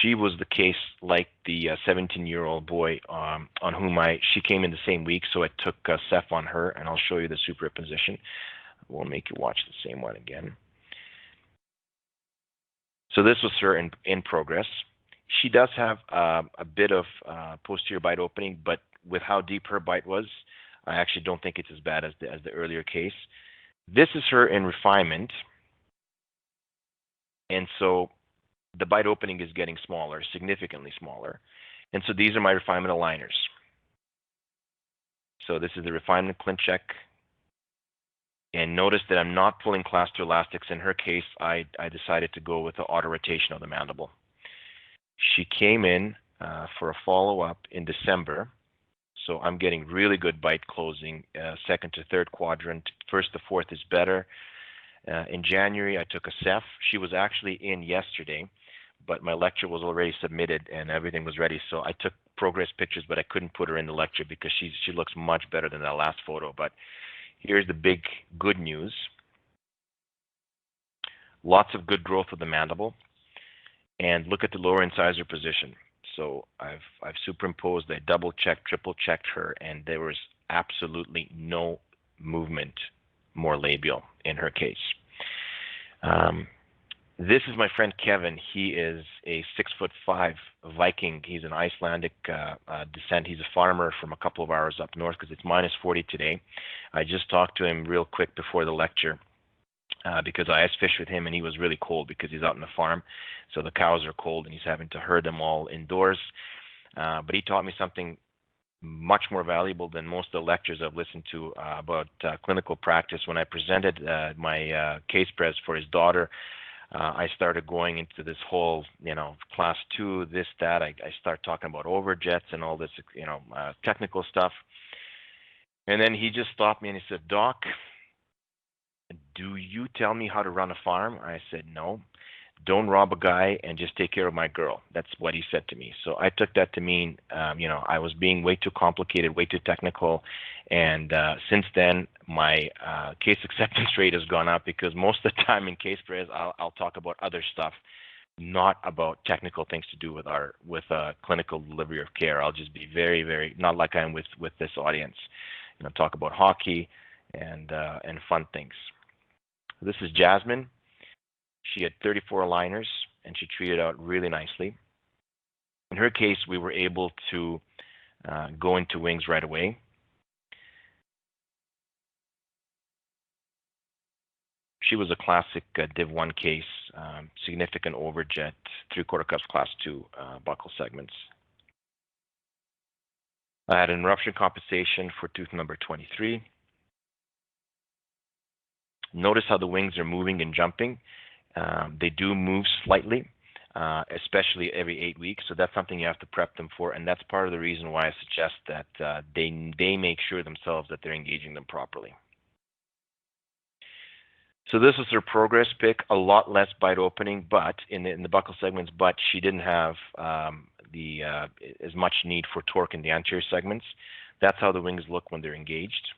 She was the case like the 17-year-old boy on whom she came in the same week, so I took Ceph on her, and I'll show you the superposition. We'll make you watch the same one again. So this was her in progress. She does have a bit of posterior bite opening, but with how deep her bite was, I actually don't think it's as bad as the earlier case. This is her in refinement, and so the bite opening is getting smaller, significantly smaller. And so these are my refinement aligners. So this is the refinement ClinCheck And notice that I'm not pulling class 2 elastics. In her case, I decided to go with the auto rotation of the mandible. She came in for a follow-up in December. So I'm getting really good bite closing, second to third quadrant. First to fourth is better. In January, I took a Ceph. She was actually in yesterday, but my lecture was already submitted and everything was ready. So I took progress pictures, but I couldn't put her in the lecture because she looks much better than that last photo. But here's the big good news. Lots of good growth of the mandible. And look at the lower incisor position. So I've superimposed, I double checked, triple checked her, and there was absolutely no movement more labial in her case. This is my friend Kevin. He is a 6'5" Viking. He's an Icelandic descent. He's a farmer from a couple of hours up north because it's minus 40 today. I just talked to him real quick before the lecture. Because I ice fished with him and he was really cold because he's out on the farm. So the cows are cold and he's having to herd them all indoors. But he taught me something much more valuable than most of the lectures I've listened to about clinical practice. When I presented my case press for his daughter, I started going into this whole, class 2, this, that. I start talking about overjets and all this, technical stuff. And then he just stopped me and he said, "Doc, do you tell me how to run a farm?" I said, "No. Don't rob a guy and just take care of my girl." That's what he said to me. So I took that to mean, I was being way too complicated, way too technical. And since then, my case acceptance rate has gone up because most of the time in case prayers, I'll talk about other stuff, not about technical things to do with clinical delivery of care. I'll just be very, very, not like I'm with this audience, talk about hockey and fun things. This is Jasmine. She had 34 aligners, and she treated out really nicely. In her case, we were able to go into wings right away. She was a classic Div 1 case, significant overjet, 3/4 cups class 2 buccal segments. I had an eruption compensation for tooth number 23. Notice how the wings are moving and jumping. They do move slightly, especially every 8 weeks. So that's something you have to prep them for. And that's part of the reason why I suggest that they make sure themselves that they're engaging them properly. So this is her progress pick, a lot less bite opening, but in the buccal segments, but she didn't have as much need for torque in the anterior segments. That's how the wings look when they're engaged.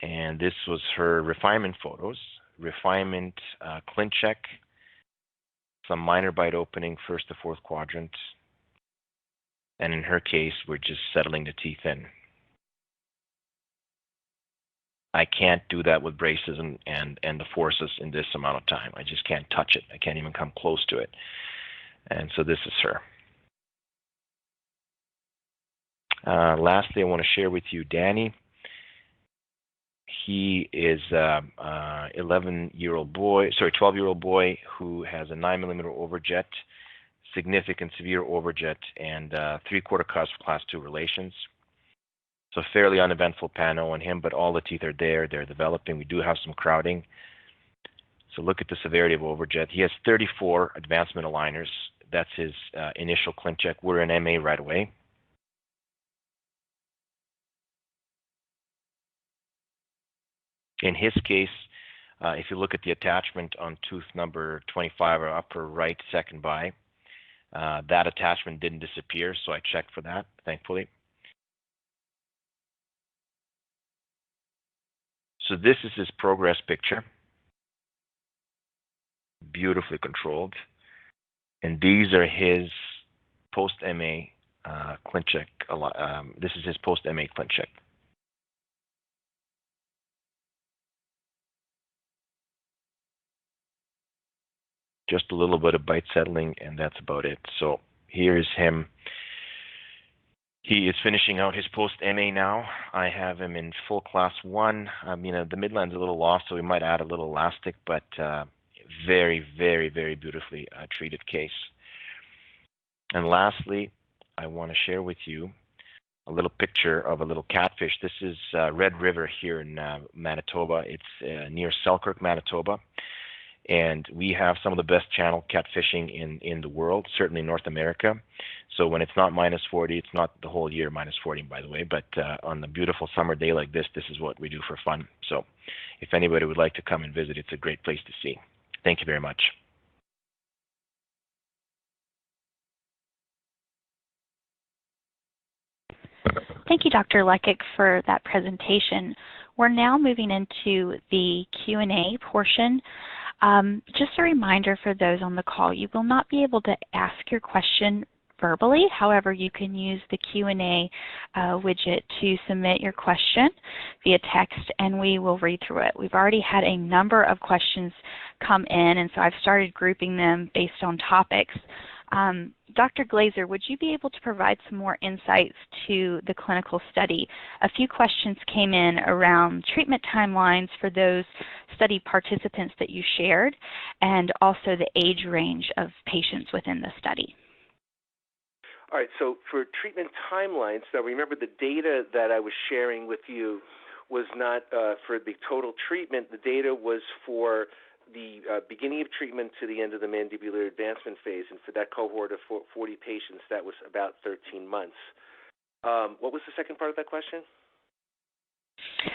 And this was her refinement photos. Refinement, clinch check, some minor bite opening, first to fourth quadrant. And in her case, we're just settling the teeth in. I can't do that with braces and the forces in this amount of time. I just can't touch it. I can't even come close to it. And so this is her. Lastly, I want to share with you Danny. He is a 12-year-old boy who has a 9mm overjet, significant severe overjet, and 3/4 cusp class 2 relations. So fairly uneventful pano on him, but all the teeth are there. They're developing. We do have some crowding. So look at the severity of overjet. He has 34 advancement aligners. That's his initial clinch check. We're in MA right away. In his case, if you look at the attachment on tooth number 25 or upper right second by, that attachment didn't disappear, so I checked for that, thankfully. So this is his progress picture, beautifully controlled. And these are his post-MA clinch check. This is his post-MA clinch check. Just a little bit of bite settling, and that's about it. So here's him. He is finishing out his post-MA now. I have him in full class 1. The midline's a little off, so we might add a little elastic, but very, very, very beautifully treated case. And lastly, I want to share with you a little picture of a little catfish. This is Red River here in Manitoba. It's near Selkirk, Manitoba. And we have some of the best channel catfishing in the world, certainly North America. So when it's not minus 40, it's not the whole year minus 40, by the way, but on a beautiful summer day like this is what we do for fun. So if anybody would like to come and visit, it's a great place to see. Thank you very much. Thank you, Dr. Lekic, for that presentation. We're now moving into the Q&A portion. Just a reminder for those on the call, you will not be able to ask your question verbally. However, you can use the Q&A widget to submit your question via text, and we will read through it. We've already had a number of questions come in, and so I've started grouping them based on topics. Dr. Glaser, would you be able to provide some more insights to the clinical study? A few questions came in around treatment timelines for those study participants that you shared, and also the age range of patients within the study. All right, so for treatment timelines, now remember the data that I was sharing with you was not for the total treatment. The data was for the beginning of treatment to the end of the mandibular advancement phase, and for that cohort of 40 patients, that was about 13 months. What was the second part of that question?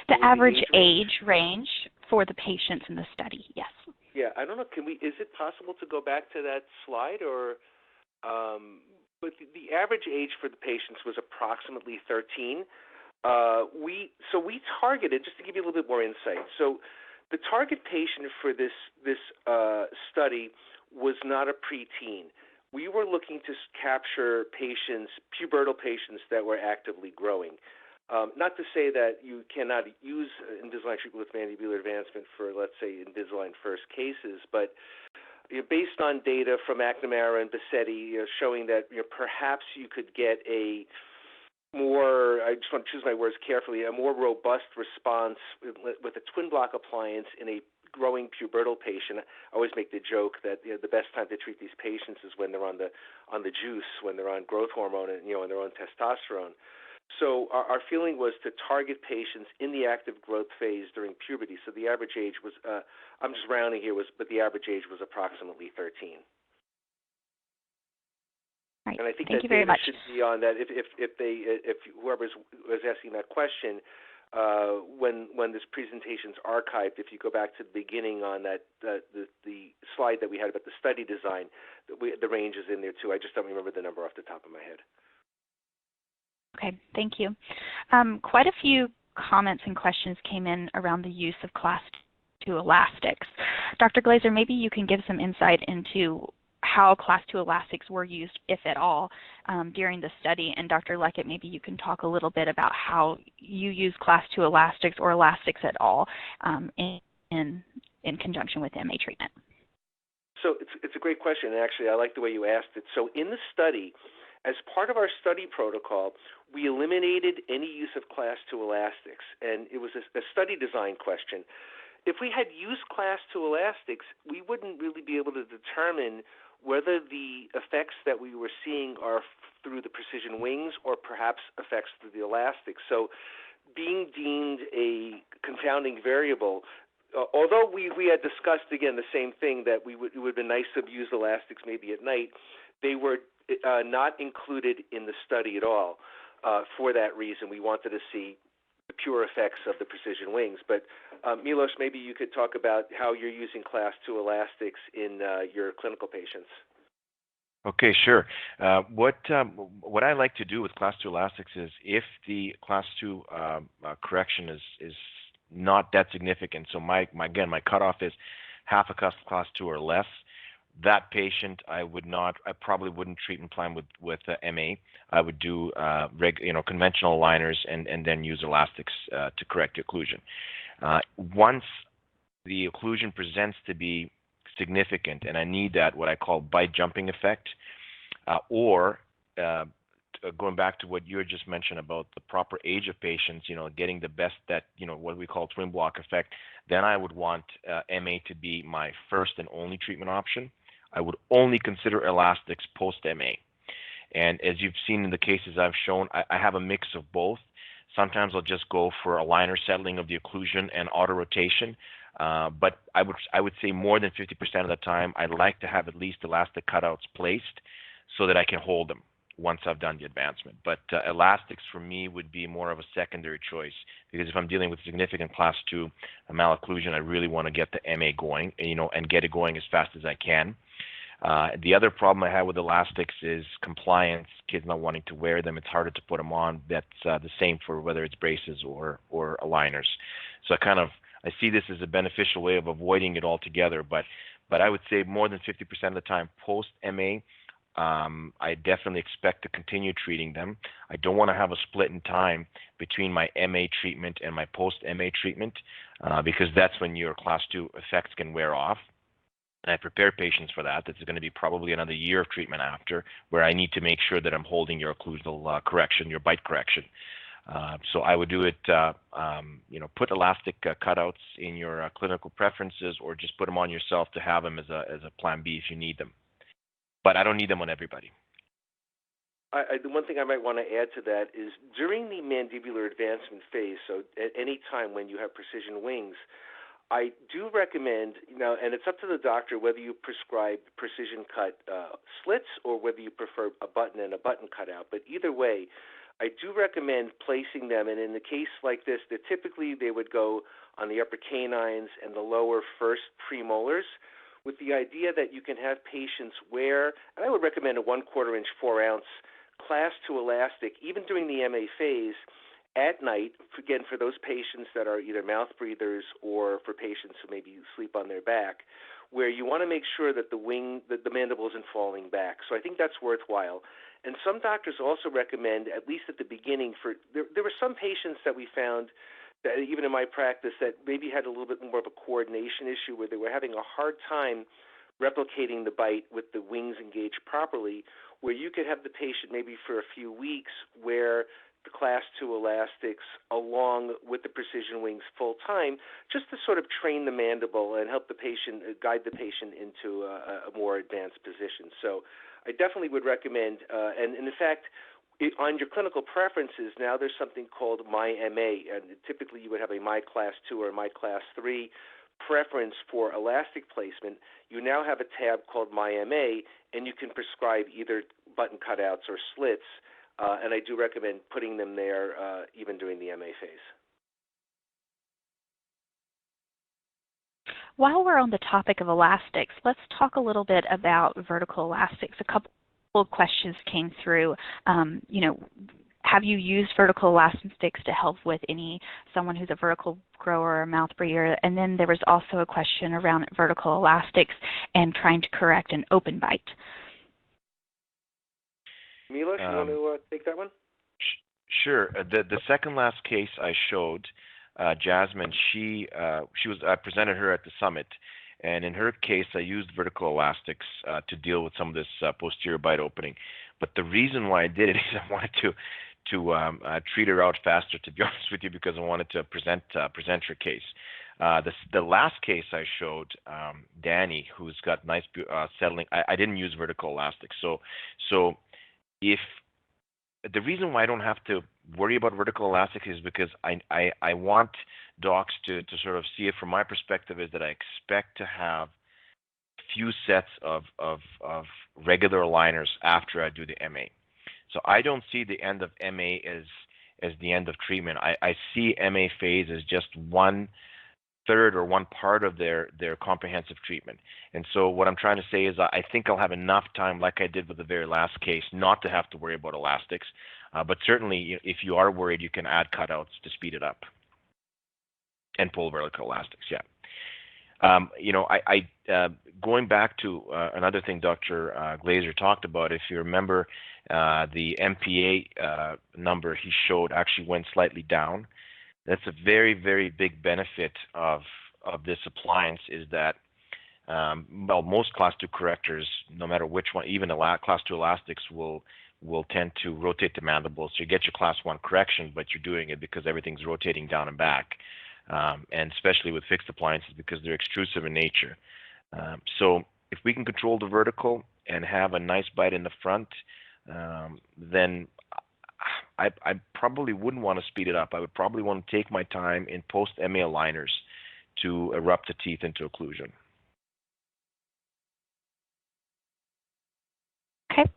The average age range for the patients in the study, yes. Yeah, I don't know. Is it possible to go back to that slide, or? But the average age for the patients was approximately 13. We targeted, just to give you a little bit more insight. So the target patient for this study was not a preteen. We were looking to capture patients, pubertal patients that were actively growing. Not to say that you cannot use Invisalign treatment with mandibular advancement for, let's say, Invisalign first cases, but based on data from McNamara and Bassetti showing that perhaps you could get a more, I just want to choose my words carefully, a more robust response with a twin block appliance in a growing pubertal patient. I always make the joke that the best time to treat these patients is when they're on the juice, when they're on growth hormone and when they're on testosterone. So our feeling was to target patients in the active growth phase during puberty. So the average age was, I'm just rounding here, but the average age was approximately 13. Right. And I think Thank that you very data much. should be on that. If whoever was asking that question, when this presentation's archived, if you go back to the beginning on that the slide that we had about the study design, the range is in there too. I just don't remember the number off the top of my head. Okay, thank you. Quite a few comments and questions came in around the use of Class 2 elastics. Dr. Glaser, maybe you can give some insight into how Class 2 elastics were used, if at all, during the study. And Dr. Lekic, maybe you can talk a little bit about how you use Class 2 elastics or elastics at all in conjunction with MA treatment. So it's a great question, and actually I like the way you asked it. So in the study, as part of our study protocol, we eliminated any use of Class 2 elastics, and it was a study design question. If we had used Class 2 elastics, we wouldn't really be able to determine whether the effects that we were seeing are through the precision wings or perhaps effects through the elastics. So being deemed a confounding variable, although we had discussed, again, the same thing, that it would have been nice to use elastics maybe at night, they were not included in the study at all. For that reason, we wanted to see the pure effects of the precision wings. But Milos, maybe you could talk about how you're using Class 2 elastics in your clinical patients. Okay, sure. What I like to do with Class 2 elastics is, if the Class 2 correction is not that significant, so my cutoff is half a Class 2 or less, that patient I probably wouldn't treat and plan with MA. I would do conventional aligners and then use elastics to correct the occlusion. Once the occlusion presents to be significant and I need that, what I call bite jumping effect, or going back to what you had just mentioned about the proper age of patients, getting the best, that what we call twin block effect, then I would want MA to be my first and only treatment option. I would only consider elastics post MA. And as you've seen in the cases I've shown, I have a mix of both. Sometimes I'll just go for a liner settling of the occlusion and auto rotation. But I would say more than 50% of the time, I like to have at least elastic cutouts placed so that I can hold them once I've done the advancement. But elastics for me would be more of a secondary choice, because if I'm dealing with significant class 2 malocclusion, I really want to get the MA going, and get it going as fast as I can. The other problem I have with elastics is compliance, kids not wanting to wear them. It's harder to put them on. That's the same for whether it's braces or aligners. So I see this as a beneficial way of avoiding it altogether, but I would say more than 50% of the time post-MA, I definitely expect to continue treating them. I don't want to have a split in time between my MA treatment and my post-MA treatment, because that's when your class 2 effects can wear off. And I prepare patients for that. That's going to be probably another year of treatment after, where I need to make sure that I'm holding your occlusal correction, your bite correction. So I would do it, put elastic cutouts in your clinical preferences, or just put them on yourself to have them as a plan B if you need them. But I don't need them on everybody. The one thing I might want to add to that is during the mandibular advancement phase, so at any time when you have precision wings, I do recommend, and it's up to the doctor whether you prescribe precision cut slits or whether you prefer a button and a button cutout. But either way, I do recommend placing them, and in the case like this, they would go on the upper canines and the lower first premolars, with the idea that you can have patients wear, and I would recommend a 1/4 inch 4-ounce class 2 elastic, even during the MA phase, at night, again, for those patients that are either mouth breathers or for patients who maybe sleep on their back, where you want to make sure that the mandible isn't falling back. So I think that's worthwhile. And some doctors also recommend, at least at the beginning, there were some patients that we found that even in my practice that maybe had a little bit more of a coordination issue, where they were having a hard time replicating the bite with the wings engaged properly, where you could have the patient maybe for a few weeks wear the class 2 elastics along with the precision wings full time, just to sort of train the mandible and help the patient, guide the patient into a more advanced position. So I definitely would recommend, and in fact, on your clinical preferences, now there's something called My MA, and typically you would have a My Class 2 or My Class 3 preference for elastic placement. You now have a tab called My MA, and you can prescribe either button cutouts or slits, and I do recommend putting them there even during the MA phase. While we're on the topic of elastics, let's talk a little bit about vertical elastics. A couple of questions came through. Have you used vertical elastics to help with someone who's a vertical grower or mouth breather? And then there was also a question around vertical elastics and trying to correct an open bite. Milos, you want to take that one? Sure. The second last case I showed, Jasmine, I presented her at the summit, and in her case, I used vertical elastics to deal with some of this posterior bite opening. But the reason why I did it is I wanted to treat her out faster, to be honest with you, because I wanted to present her case. The last case I showed, Danny, who's got nice settling, I didn't use vertical elastics. So if the reason why I don't have to worry about vertical elastics is because I want docs to sort of see it from my perspective, is that I expect to have a few sets of regular aligners after I do the MA. So I don't see the end of MA as the end of treatment. I see MA phase as just 1/3 or one part of their comprehensive treatment. And so what I'm trying to say is I think I'll have enough time, like I did with the very last case, not to have to worry about elastics. But certainly, if you are worried, you can add cutouts to speed it up and pull vertical elastics. Yeah. Going back to another thing Dr. Glazer talked about, if you remember, the MPA number he showed actually went slightly down. That's a very, very big benefit of this appliance, is that most class 2 correctors, no matter which one, even class 2 elastics will tend to rotate the mandible. So you get your class 1 correction, but you're doing it because everything's rotating down and back, and especially with fixed appliances because they're extrusive in nature. So if we can control the vertical and have a nice bite in the front, then I probably wouldn't want to speed it up. I would probably want to take my time in post-MA aligners to erupt the teeth into occlusion. Okay.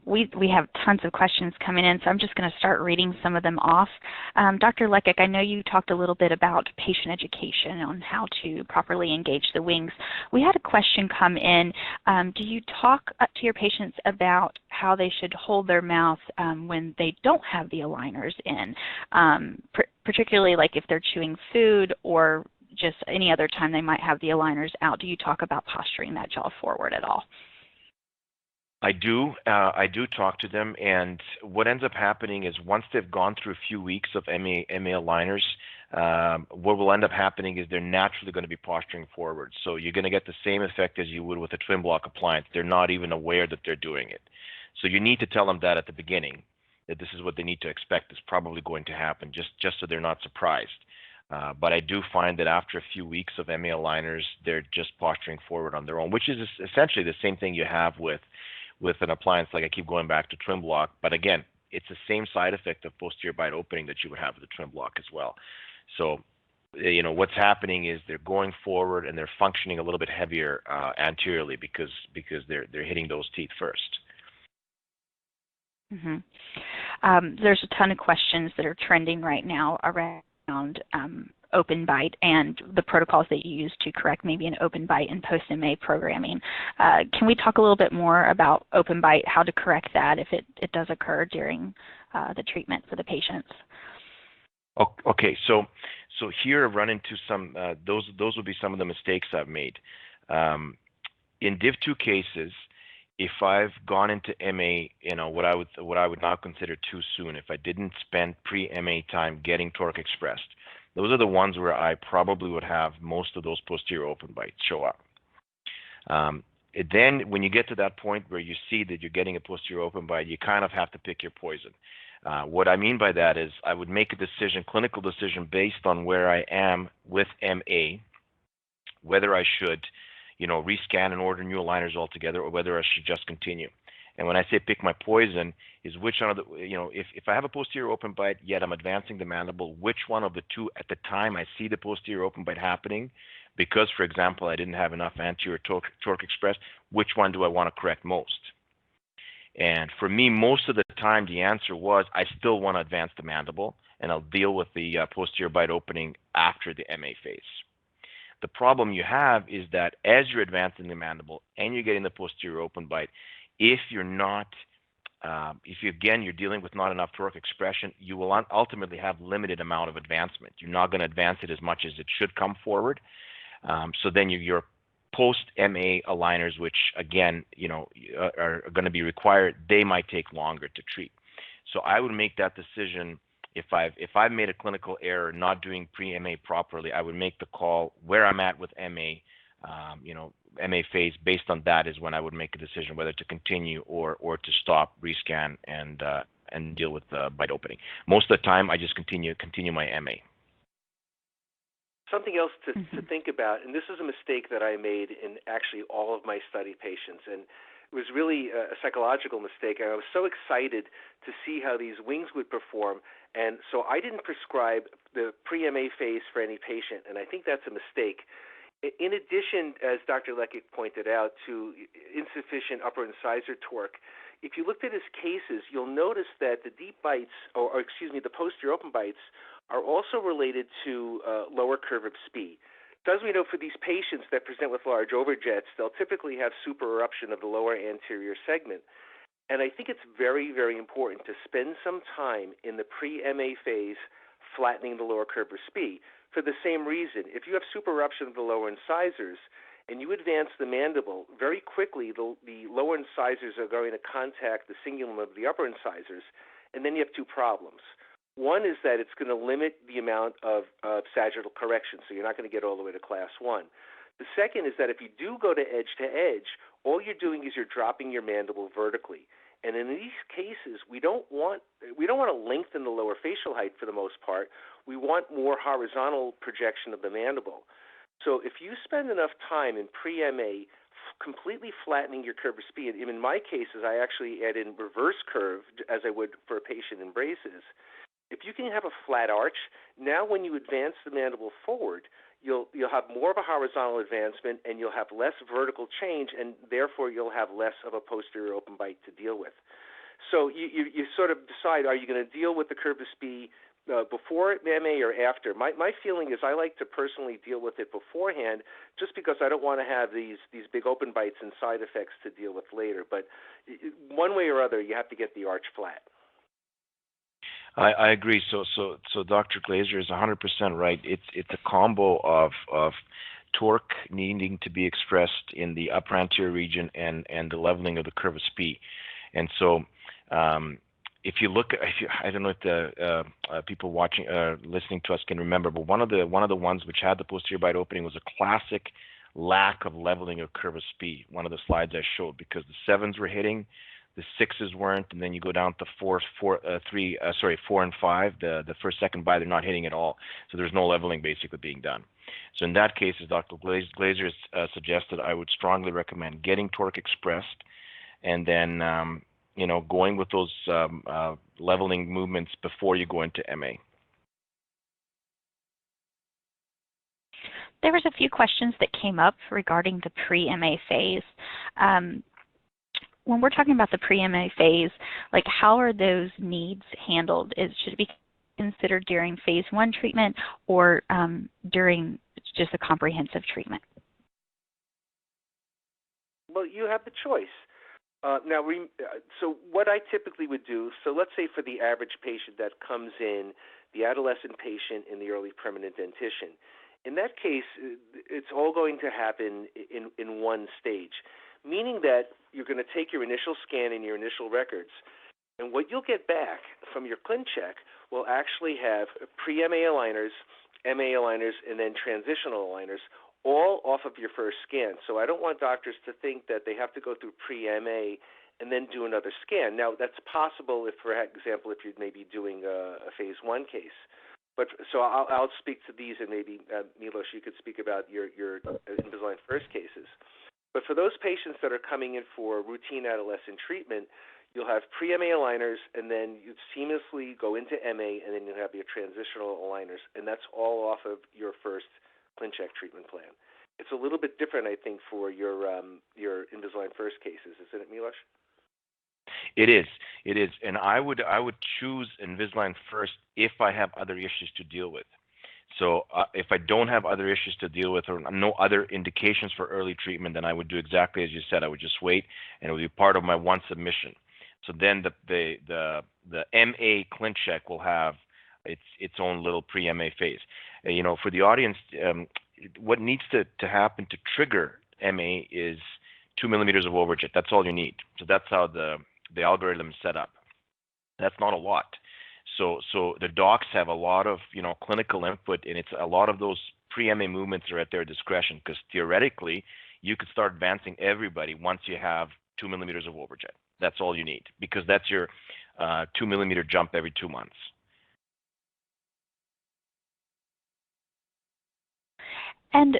We have tons of questions coming in, so I'm just going to start reading some of them off. Dr. Lekic, I know you talked a little bit about patient education on how to properly engage the wings. We had a question come in. Do you talk to your patients about how they should hold their mouth when they don't have the aligners in, particularly like if they're chewing food or just any other time they might have the aligners out? Do you talk about posturing that jaw forward at all? I do. I do talk to them, and what ends up happening is once they've gone through a few weeks of MA aligners, what will end up happening is they're naturally going to be posturing forward. So you're going to get the same effect as you would with a twin block appliance. They're not even aware that they're doing it. So you need to tell them that at the beginning, that this is what they need to expect is probably going to happen, just so they're not surprised. But I do find that after a few weeks of MA aligners, they're just posturing forward on their own, which is essentially the same thing you have with an appliance. Like I keep going back to twin block, but again, it's the same side effect of posterior bite opening that you would have with a twin block as well. So, what's happening is they're going forward and they're functioning a little bit heavier anteriorly because they're hitting those teeth first. Mm-hmm. There's a ton of questions that are trending right now around open bite and the protocols that you use to correct maybe an open bite in post-MA programming. Can we talk a little bit more about open bite, how to correct that if it does occur during the treatment for the patients? Okay, so here I run into some, those would be some of the mistakes I've made. In Div 2 cases, if I've gone into MA, what I would not consider too soon, if I didn't spend pre-MA time getting torque expressed, those are the ones where I probably would have most of those posterior open bites show up. Then when you get to that point where you see that you're getting a posterior open bite, you kind of have to pick your poison. What I mean by that is I would make a decision, clinical decision, based on where I am with MA, whether I should, rescan and order new aligners altogether, or whether I should just continue. And when I say pick my poison, is which one of the, if I have a posterior open bite, yet I'm advancing the mandible, which one of the two at the time I see the posterior open bite happening, because, for example, I didn't have enough anterior torque expressed, which one do I want to correct most? And for me, most of the time, the answer was I still want to advance the mandible, and I'll deal with the posterior bite opening after the MA phase. The problem you have is that as you're advancing the mandible and you're getting the posterior open bite, if you're not, you're dealing with not enough torque expression, you will ultimately have limited amount of advancement. You're not going to advance it as much as it should come forward. So then your post-MA aligners, which again, are going to be required, they might take longer to treat. So I would make that decision. If I've made a clinical error not doing pre-MA properly, I would make the call where I'm at with MA. MA phase, based on that is when I would make a decision whether to continue or to stop, rescan, and deal with the bite opening. Most of the time, I just continue my MA. Something else to think about, and this is a mistake that I made in actually all of my study patients, and it was really a psychological mistake. I was so excited to see how these wings would perform, and so I didn't prescribe the pre-MA phase for any patient, and I think that's a mistake. In addition, as Dr. Lekic pointed out, to insufficient upper incisor torque, if you looked at his cases, you'll notice that the deep bites, the posterior open bites, are also related to lower curve of SPE. So as we know, for these patients that present with large overjets, they'll typically have supereruption of the lower anterior segment. And I think it's very, very important to spend some time in the pre-MA phase flattening the lower curve of SPE. For the same reason, if you have supereruption of the lower incisors and you advance the mandible, very quickly the lower incisors are going to contact the cingulum of the upper incisors, and then you have two problems. One is that it's going to limit the amount of sagittal correction, so you're not going to get all the way to class 1. The second is that if you do go to edge, all you're doing is you're dropping your mandible vertically. And in these cases, we don't want to lengthen the lower facial height for the most part. We want more horizontal projection of the mandible. So if you spend enough time in pre-MA completely flattening your curve of speed. In my cases, I actually add in reverse curve as I would for a patient in braces. If you can have a flat arch, now when you advance the mandible forward, you'll have more of a horizontal advancement and you'll have less vertical change, and therefore you'll have less of a posterior open bite to deal with. So you sort of decide, are you going to deal with the curve of speed before MA or after? My feeling is I like to personally deal with it beforehand, just because I don't want to have these big open bites and side effects to deal with later. But one way or other, you have to get the arch flat. I agree. So Dr. Glazer is 100% right. It's a combo of torque needing to be expressed in the upper anterior region and the leveling of the curve of spee. And so if you look, I don't know if the people watching, listening to us can remember, but one of the ones which had the posterior bite opening was a classic lack of leveling of curve of spee. One of the slides I showed, because the 7s were hitting, the 6s weren't, and then you go down to 4 and 5. The first, second bite, they're not hitting at all. So there's no leveling basically being done. So in that case, as Dr. Glazer suggested, I would strongly recommend getting torque expressed, and then going with those leveling movements before you go into MA. There was a few questions that came up regarding the pre-MA phase. When we're talking about the pre-MA phase, like how are those needs handled? Should it be considered during phase 1 treatment or during just a comprehensive treatment? Well, you have the choice. So what I typically would do, so let's say for the average patient that comes in, the adolescent patient in the early permanent dentition, in that case, it's all going to happen in one stage, meaning that you're going to take your initial scan and your initial records, and what you'll get back from your ClinCheck will actually have pre-MA aligners, MA aligners, and then transitional aligners, all off of your first scan. So I don't want doctors to think that they have to go through pre-MA and then do another scan. Now, that's possible if, for example, if you're maybe doing a phase 1 case. But so I'll speak to these, and maybe Milos, you could speak about your Invisalign first cases. But for those patients that are coming in for routine adolescent treatment, you'll have pre-MA aligners, and then you seamlessly go into MA, and then you'll have your transitional aligners, and that's all off of your first ClinCheck treatment plan. It's a little bit different, I think, for your Invisalign first cases, isn't it, Milos? It is, and I would choose Invisalign first if I have other issues to deal with. So if I don't have other issues to deal with or no other indications for early treatment, then I would do exactly as you said. I would just wait, and it would be part of my 1 submission. So then the MA ClinCheck will have its own little pre-MA phase. For the audience, what needs to happen to trigger MA is 2 millimeters of overjet. That's all you need. So that's how the algorithm is set up. That's not a lot. So the docs have a lot of clinical input, and it's a lot of those pre-MA movements are at their discretion, because theoretically you could start advancing everybody once you have 2 millimeters of overjet. That's all you need, because that's your 2 millimeter jump every 2 months. And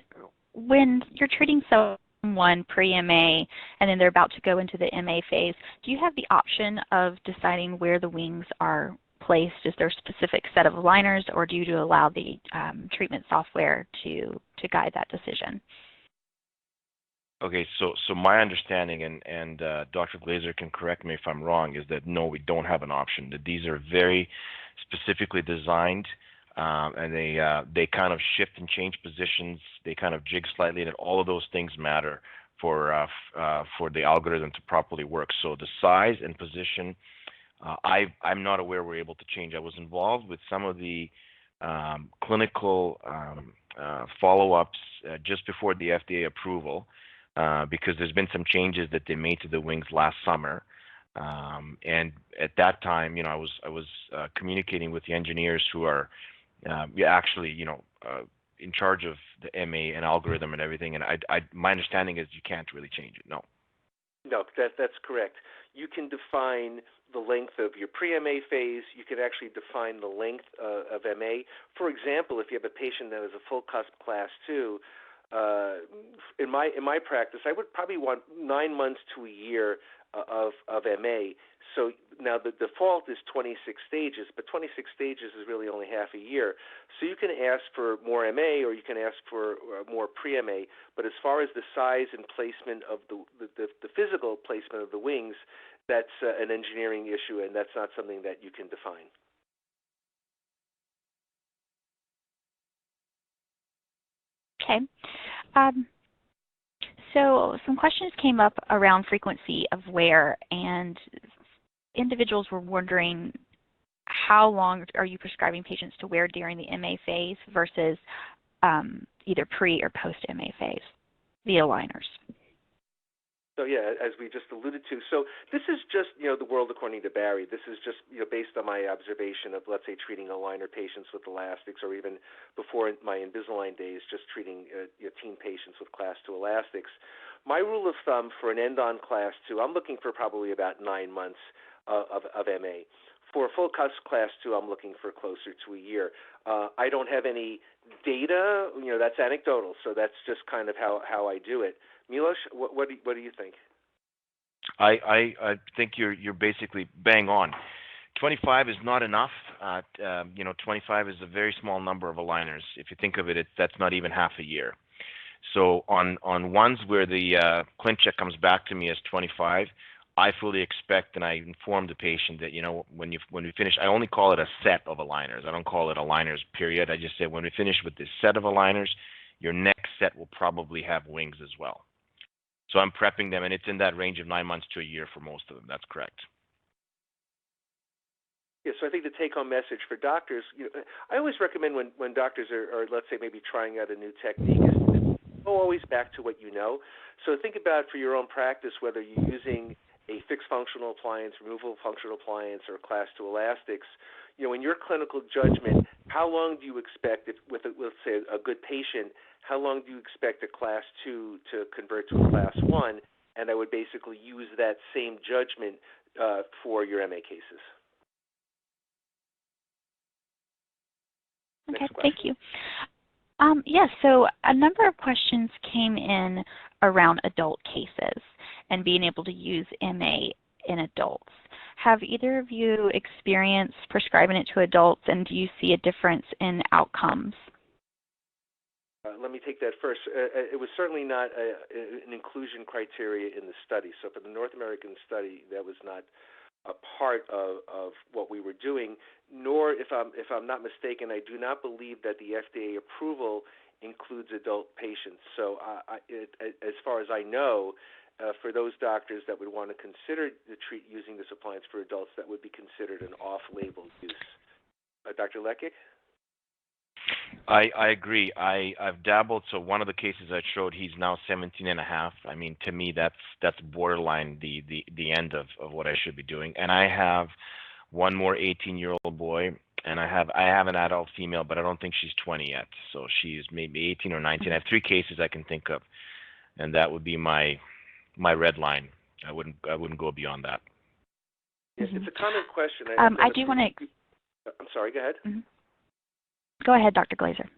when you're treating someone pre-MA and then they're about to go into the MA phase, do you have the option of deciding where the wings are placed? Is there a specific set of aligners, or do you allow the treatment software to guide that decision? Okay, so my understanding, and Dr. Glazer can correct me if I'm wrong, is that no, we don't have an option. That these are very specifically designed, and they kind of shift and change positions. They kind of jig slightly, and all of those things matter for the algorithm to properly work. So the size and position, I'm not aware we're able to change. I was involved with some of the clinical follow-ups just before the FDA approval, because there's been some changes that they made to the wings last summer. And at that time, I was communicating with the engineers who are actually, in charge of the MA and algorithm and everything. And my understanding is you can't really change it. No. No, that's correct. You can define the length of your pre-MA phase. You can actually define the length of MA. For example, if you have a patient that is a full cusp class 2, in my practice, I would probably want 9 months to a year of MA. So now the default is 26 stages, but 26 stages is really only half a year. So you can ask for more MA or you can ask for more pre-MA, but as far as the size and placement of the physical placement of the wings, that's an engineering issue, and that's not something that you can define. Okay. So some questions came up around frequency of wear, and individuals were wondering how long are you prescribing patients to wear during the MA phase versus either pre or post-MA phase, the aligners. So yeah, as we just alluded to, so this is just the world according to Barry. This is just based on my observation of, let's say, treating aligner patients with elastics, or even before my Invisalign days, just treating teen patients with Class 2 elastics. My rule of thumb for an end-on Class 2, I'm looking for probably about 9 months of MA. For a full Class 2, I'm looking for closer to a year. I don't have any data, that's anecdotal, so that's just kind of how I do it. Milos, what do you think? I think you're basically bang on. 25 is not enough. 25 is a very small number of aligners. If you think of it, that's not even half a year. So on ones where the ClinCheck comes back to me as 25, I fully expect, and I inform the patient that when we finish, I only call it a set of aligners. I don't call it aligners period. I just say when we finish with this set of aligners, your next set will probably have wings as well. So I'm prepping them, and it's in that range of 9 months to a year for most of them. That's correct. Yeah, so I think the take-home message for doctors, I always recommend when doctors are, let's say, maybe trying out a new technique, is go always back to what you know. So think about for your own practice whether you're using a fixed functional appliance, removable functional appliance, or Class 2 elastics. In your clinical judgment, how long do you expect, with let's say a good patient, how long do you expect a Class 2 to convert to a Class 1? And I would basically use that same judgment for your MA cases. Okay, thank you. Yes, so a number of questions came in around adult cases and being able to use MA in adults. Have either of you experienced prescribing it to adults, and do you see a difference in outcomes? Let me take that first. It was certainly not an inclusion criteria in the study. So for the North American study, that was not a part of what we were doing. Nor, if I'm not mistaken, I do not believe that the FDA approval includes adult patients. So as far as I know, for those doctors that would want to consider using this appliance for adults, that would be considered an off-label use. Dr. Lekic? I agree. I've dabbled. So one of the cases I showed, he's now 17 and a half. I mean, to me, that's borderline the end of what I should be doing. And I have one more 18-year-old boy, and I have an adult female, but I don't think she's 20 yet. So she's maybe 18 or 19. I have 3 cases I can think of, and that would be my red line. I wouldn't go beyond that. Yes, it's a common question. I do want to. I'm sorry. Go ahead. Mm-hmm. Go ahead, Dr. Glazer.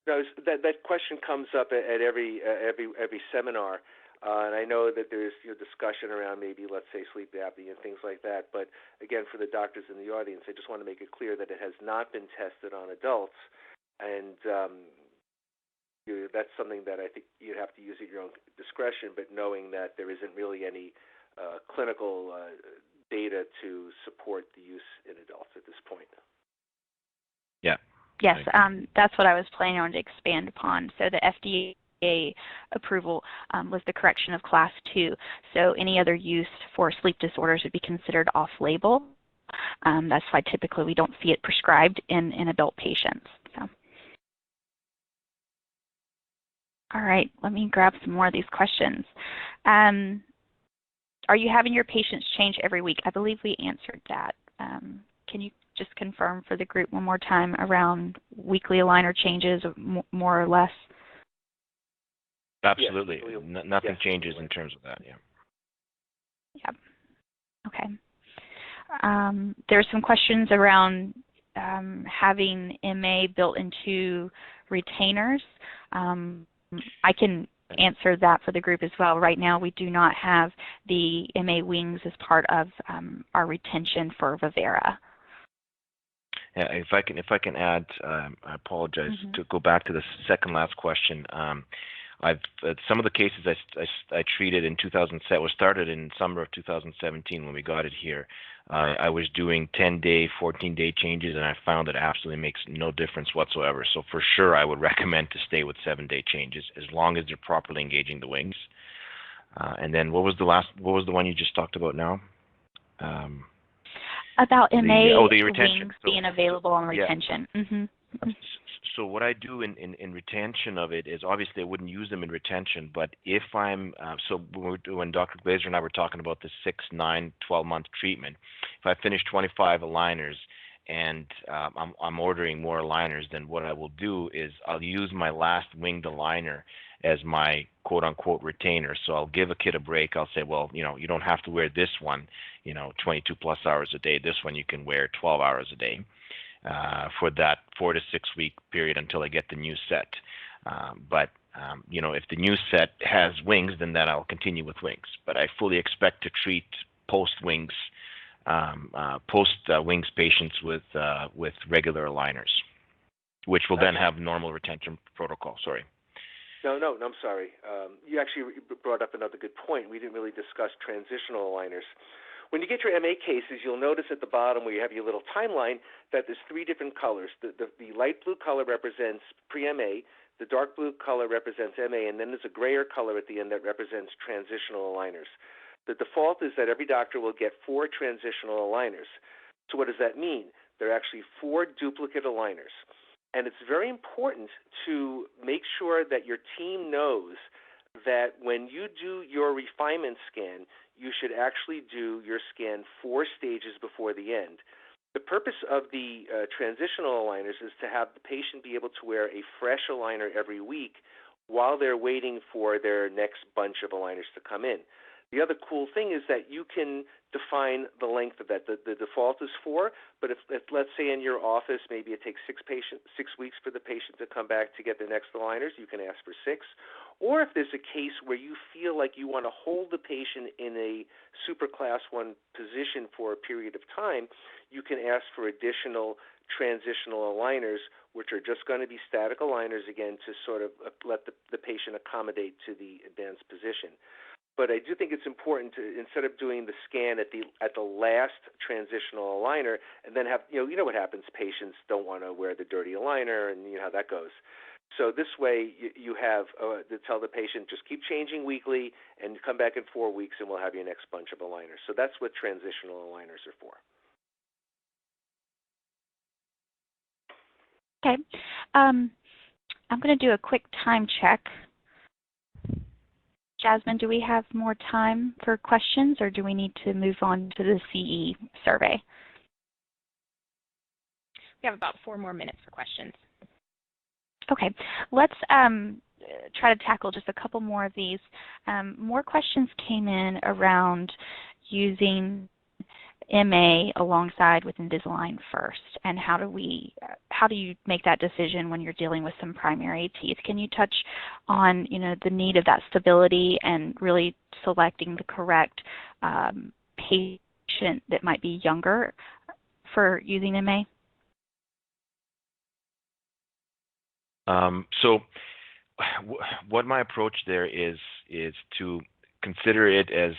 No, that question comes up at every seminar, and I know that there's discussion around maybe, let's say, sleep apnea and things like that. But again, for the doctors in the audience, I just want to make it clear that it has not been tested on adults, and that's something that I think you have to use at your own discretion. But knowing that there isn't really any clinical data to support the use in adults at this point. Yeah. Yes, that's what I was planning on to expand upon. So the FDA approval was the correction of Class 2. So any other use for sleep disorders would be considered off-label. That's why typically we don't see it prescribed in adult patients. So. All right, let me grab some more of these questions. Are you having your patients change every week? I believe we answered that. Can you just confirm for the group one more time around weekly aligner changes, more or less? Absolutely. Yes. Nothing changes in terms of that, yeah. Yeah. Okay. There's some questions around having MA built into retainers. I can answer that for the group as well. Right now, we do not have the MA wings as part of our retention for Vivera. Yeah, if I can add, I apologize to go back to the second last question. I've some of the cases I treated in 2007 was started in summer of 2017 when we got it here. I was doing 10-day, 14-day changes, and I found it absolutely makes no difference whatsoever. So for sure, I would recommend to stay with 7-day changes as long as they're properly engaging the wings. And then what was the one you just talked about now? About MA the retention. wings being available on retention. So what I do in retention of it is obviously I wouldn't use them in retention, but if I'm, so when Dr. Glazer and I were talking about the 6, 9, 12-month treatment, if I finish 25 aligners and I'm ordering more aligners, then what I will do is I'll use my last winged aligner as my quote-unquote retainer. So I'll give a kid a break. I'll say, well, you don't have to wear this one, 22 plus hours a day. This one you can wear 12 hours a day. For that 4 to 6 week period until I get the new set. But if the new set has wings, then I'll continue with wings. But I fully expect to treat post wings patients with regular aligners, which will then have normal retention protocol. Sorry. No, I'm sorry. You actually brought up another good point. We didn't really discuss transitional aligners. When you get your MA cases, you'll notice at the bottom where you have your little timeline that there's 3 different colors. The light blue color represents pre-MA, the dark blue color represents MA, and then there's a grayer color at the end that represents transitional aligners. The default is that every doctor will get 4 transitional aligners. So what does that mean? There are actually 4 duplicate aligners. And it's very important to make sure that your team knows that when you do your refinement scan, you should actually do your scan 4 stages before the end. The purpose of the transitional aligners is to have the patient be able to wear a fresh aligner every week while they're waiting for their next bunch of aligners to come in. The other cool thing is that you can define the length of that. The default is 4, but if let's say in your office maybe it takes 6 weeks for the patient to come back to get their next aligners, you can ask for 6. Or if there's a case where you feel like you want to hold the patient in a super class 1 position for a period of time, you can ask for additional transitional aligners, which are just going to be static aligners again to sort of let the patient accommodate to the advanced position. But I do think it's important to, instead of doing the scan at the last transitional aligner, and then have you know what happens, patients don't want to wear the dirty aligner, and you know how that goes. So this way you have to tell the patient just keep changing weekly and come back in 4 weeks, and we'll have your next bunch of aligners. So that's what transitional aligners are for. Okay, I'm going to do a quick time check. Jasmine, do we have more time for questions, or do we need to move on to the CE survey? We have about 4 more minutes for questions. Okay, let's try to tackle just a couple more of these. More questions came in around using MA alongside with Invisalign first, and how do you make that decision when you're dealing with some primary teeth? Can you touch on the need of that stability and really selecting the correct patient that might be younger for using MA? So what my approach there is to consider it as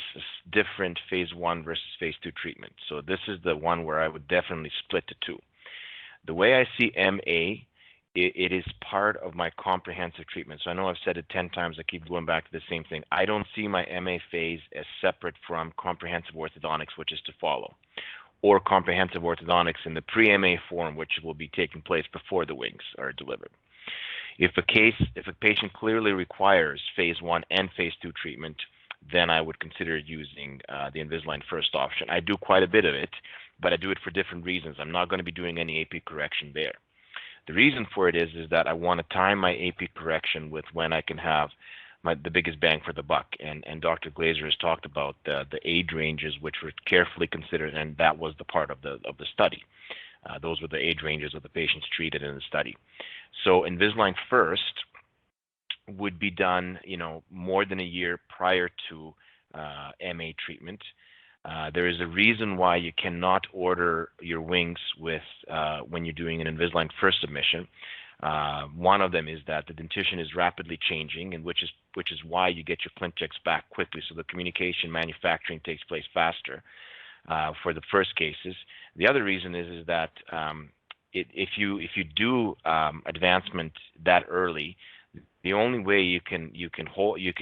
different phase 1 versus phase 2 treatment. So this is the one where I would definitely split the 2. The way I see MA, it is part of my comprehensive treatment. So I know I've said it 10 times, I keep going back to the same thing. I don't see my MA phase as separate from comprehensive orthodontics, which is to follow, or comprehensive orthodontics in the pre-MA form, which will be taking place before the wings are delivered. If a patient clearly requires phase 1 and phase 2 treatment, then I would consider using the Invisalign first option. I do quite a bit of it, but I do it for different reasons. I'm not going to be doing any AP correction there. The reason for it is that I want to time my AP correction with when I can have the biggest bang for the buck. And Dr. Glazer has talked about the age ranges, which were carefully considered, and that was the part of the study. Those were the age ranges of the patients treated in the study. So Invisalign first would be done, more than a year prior to MA treatment. There is a reason why you cannot order your wings with when you're doing an Invisalign first submission. One of them is that the dentition is rapidly changing, and which is why you get your clip checks back quickly. So the communication manufacturing takes place faster for the first cases. The other reason is that if you do advancement that early, the only way you can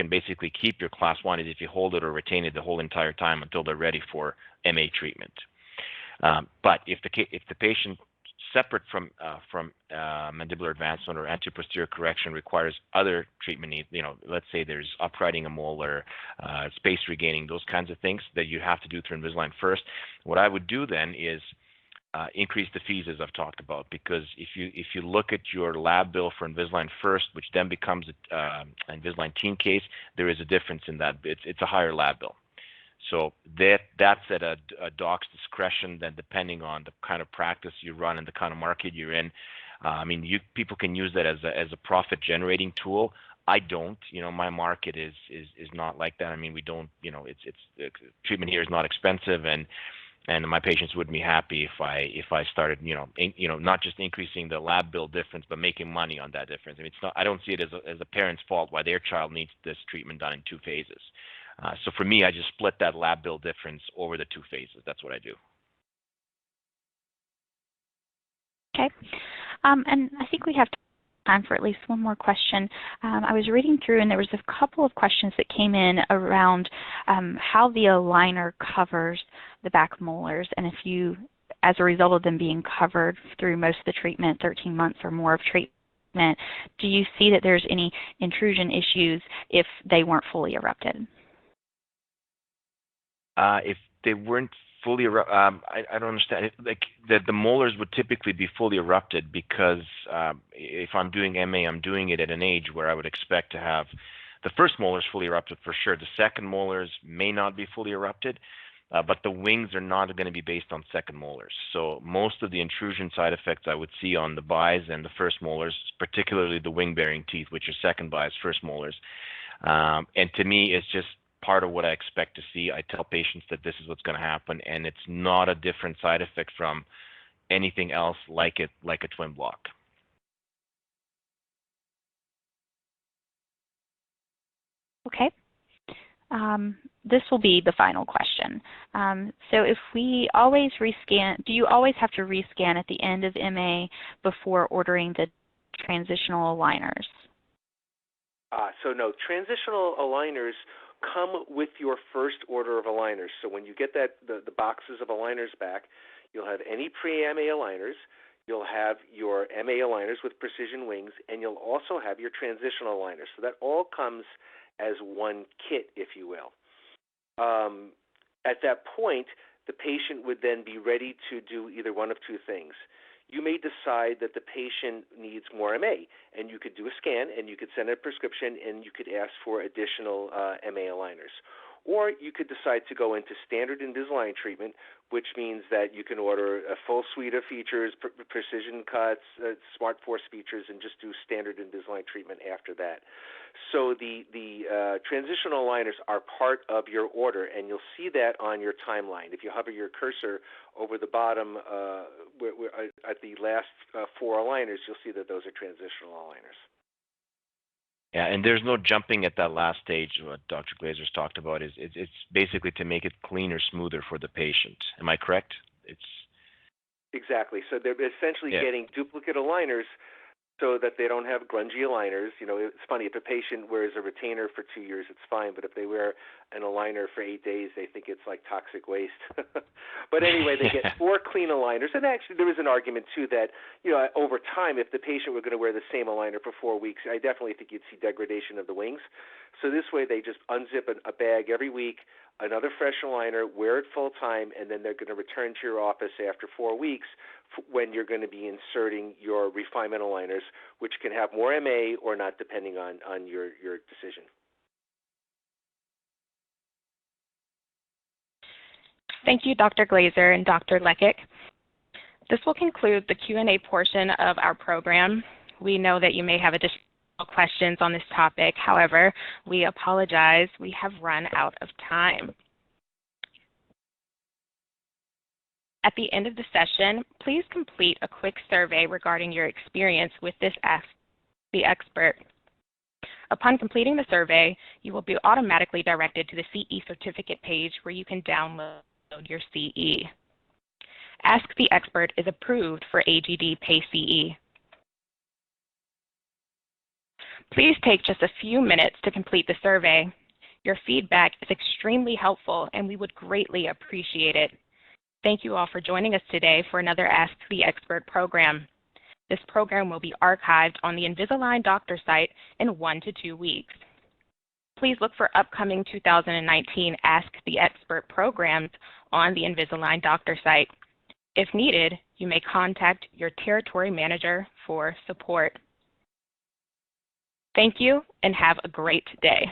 basically keep your class 1 is if you hold it or retain it the whole entire time until they're ready for MA treatment. But if the patient separate from mandibular advancement or anteroposterior correction requires other treatment needs, let's say there's uprighting a molar, space regaining, those kinds of things that you have to do through Invisalign first. What I would do then is increase the fees, as I've talked about, because if you look at your lab bill for Invisalign first, which then becomes an Invisalign teen case, there is a difference in that. It's a higher lab bill. So that's at a doc's discretion, then depending on the kind of practice you run and the kind of market you're in. People can use that as a profit generating tool. I don't. My market is not like that. We don't. Treatment here is not expensive, and my patients would be happy if I started, not just increasing the lab bill difference, but making money on that difference. It's not. I don't see it as a parent's fault why their child needs this treatment done in 2 phases. So for me, I just split that lab bill difference over the 2 phases. That's what I do. Okay, and I think we have time for at least one more question. I was reading through, and there was a couple of questions that came in around how the aligner covers the back molars, and if you, as a result of them being covered through most of the treatment, 13 months or more of treatment, do you see that there's any intrusion issues if they weren't fully erupted? If they weren't fully I don't understand. The molars would typically be fully erupted because if I'm doing MA, I'm doing it at an age where I would expect to have the first molars fully erupted for sure. The second molars may not be fully erupted, but the wings are not going to be based on second molars. So most of the intrusion side effects I would see on the bis and the first molars, particularly the wing-bearing teeth, which are second bis, first molars. And to me, it's just part of what I expect to see. I tell patients that this is what's going to happen, and it's not a different side effect from anything else like a twin block. Okay. This will be the final question. So if we always rescan, do you always have to rescan at the end of MA before ordering the transitional aligners? So no, transitional aligners come with your first order of aligners. So when you get the boxes of aligners back, you'll have any pre-MA aligners, you'll have your MA aligners with precision wings, and you'll also have your transitional aligners. So that all comes as one kit, if you will. At that point, the patient would then be ready to do either one of 2 things. You may decide that the patient needs more MA, and you could do a scan, and you could send a prescription, and you could ask for additional MA aligners. Or you could decide to go into standard Invisalign treatment, which means that you can order a full suite of features, precision cuts, smart force features, and just do standard Invisalign treatment after that. So the transitional aligners are part of your order, and you'll see that on your timeline. If you hover your cursor over the bottom at the last 4 aligners, you'll see that those are transitional aligners. Yeah, and there's no jumping at that last stage. What Dr. Glazer's talked about is it's basically to make it cleaner, smoother for the patient. Am I correct? Exactly. So they're essentially getting duplicate aligners so that they don't have grungy aligners. It's funny, if a patient wears a retainer for 2 years, it's fine, but if they wear an aligner for 8 days, they think it's like toxic waste. But anyway, they get 4 clean aligners, and actually there is an argument, too, that over time, if the patient were going to wear the same aligner for 4 weeks, I definitely think you'd see degradation of the wings. So this way, they just unzip a bag every week, another fresh aligner, wear it full time, and then they're going to return to your office after 4 weeks when you're going to be inserting your refinement aligners, which can have more MA or not, depending on your decision. Thank you, Dr. Glazer and Dr. Lekic. This will conclude the Q&A portion of our program. We know that you may have additional questions on this topic. However, we apologize, we have run out of time. At the end of the session, please complete a quick survey regarding your experience with this Ask the Expert. Upon completing the survey, you will be automatically directed to the CE certificate page where you can download your CE. Ask the Expert is approved for AGD Pay CE. Please take just a few minutes to complete the survey. Your feedback is extremely helpful and we would greatly appreciate it. Thank you all for joining us today for another Ask the Expert program. This program will be archived on the Invisalign Doctor site in 1 to 2 weeks. Please look for upcoming 2019 Ask the Expert programs on the Invisalign Doctor site. If needed, you may contact your territory manager for support. Thank you and have a great day.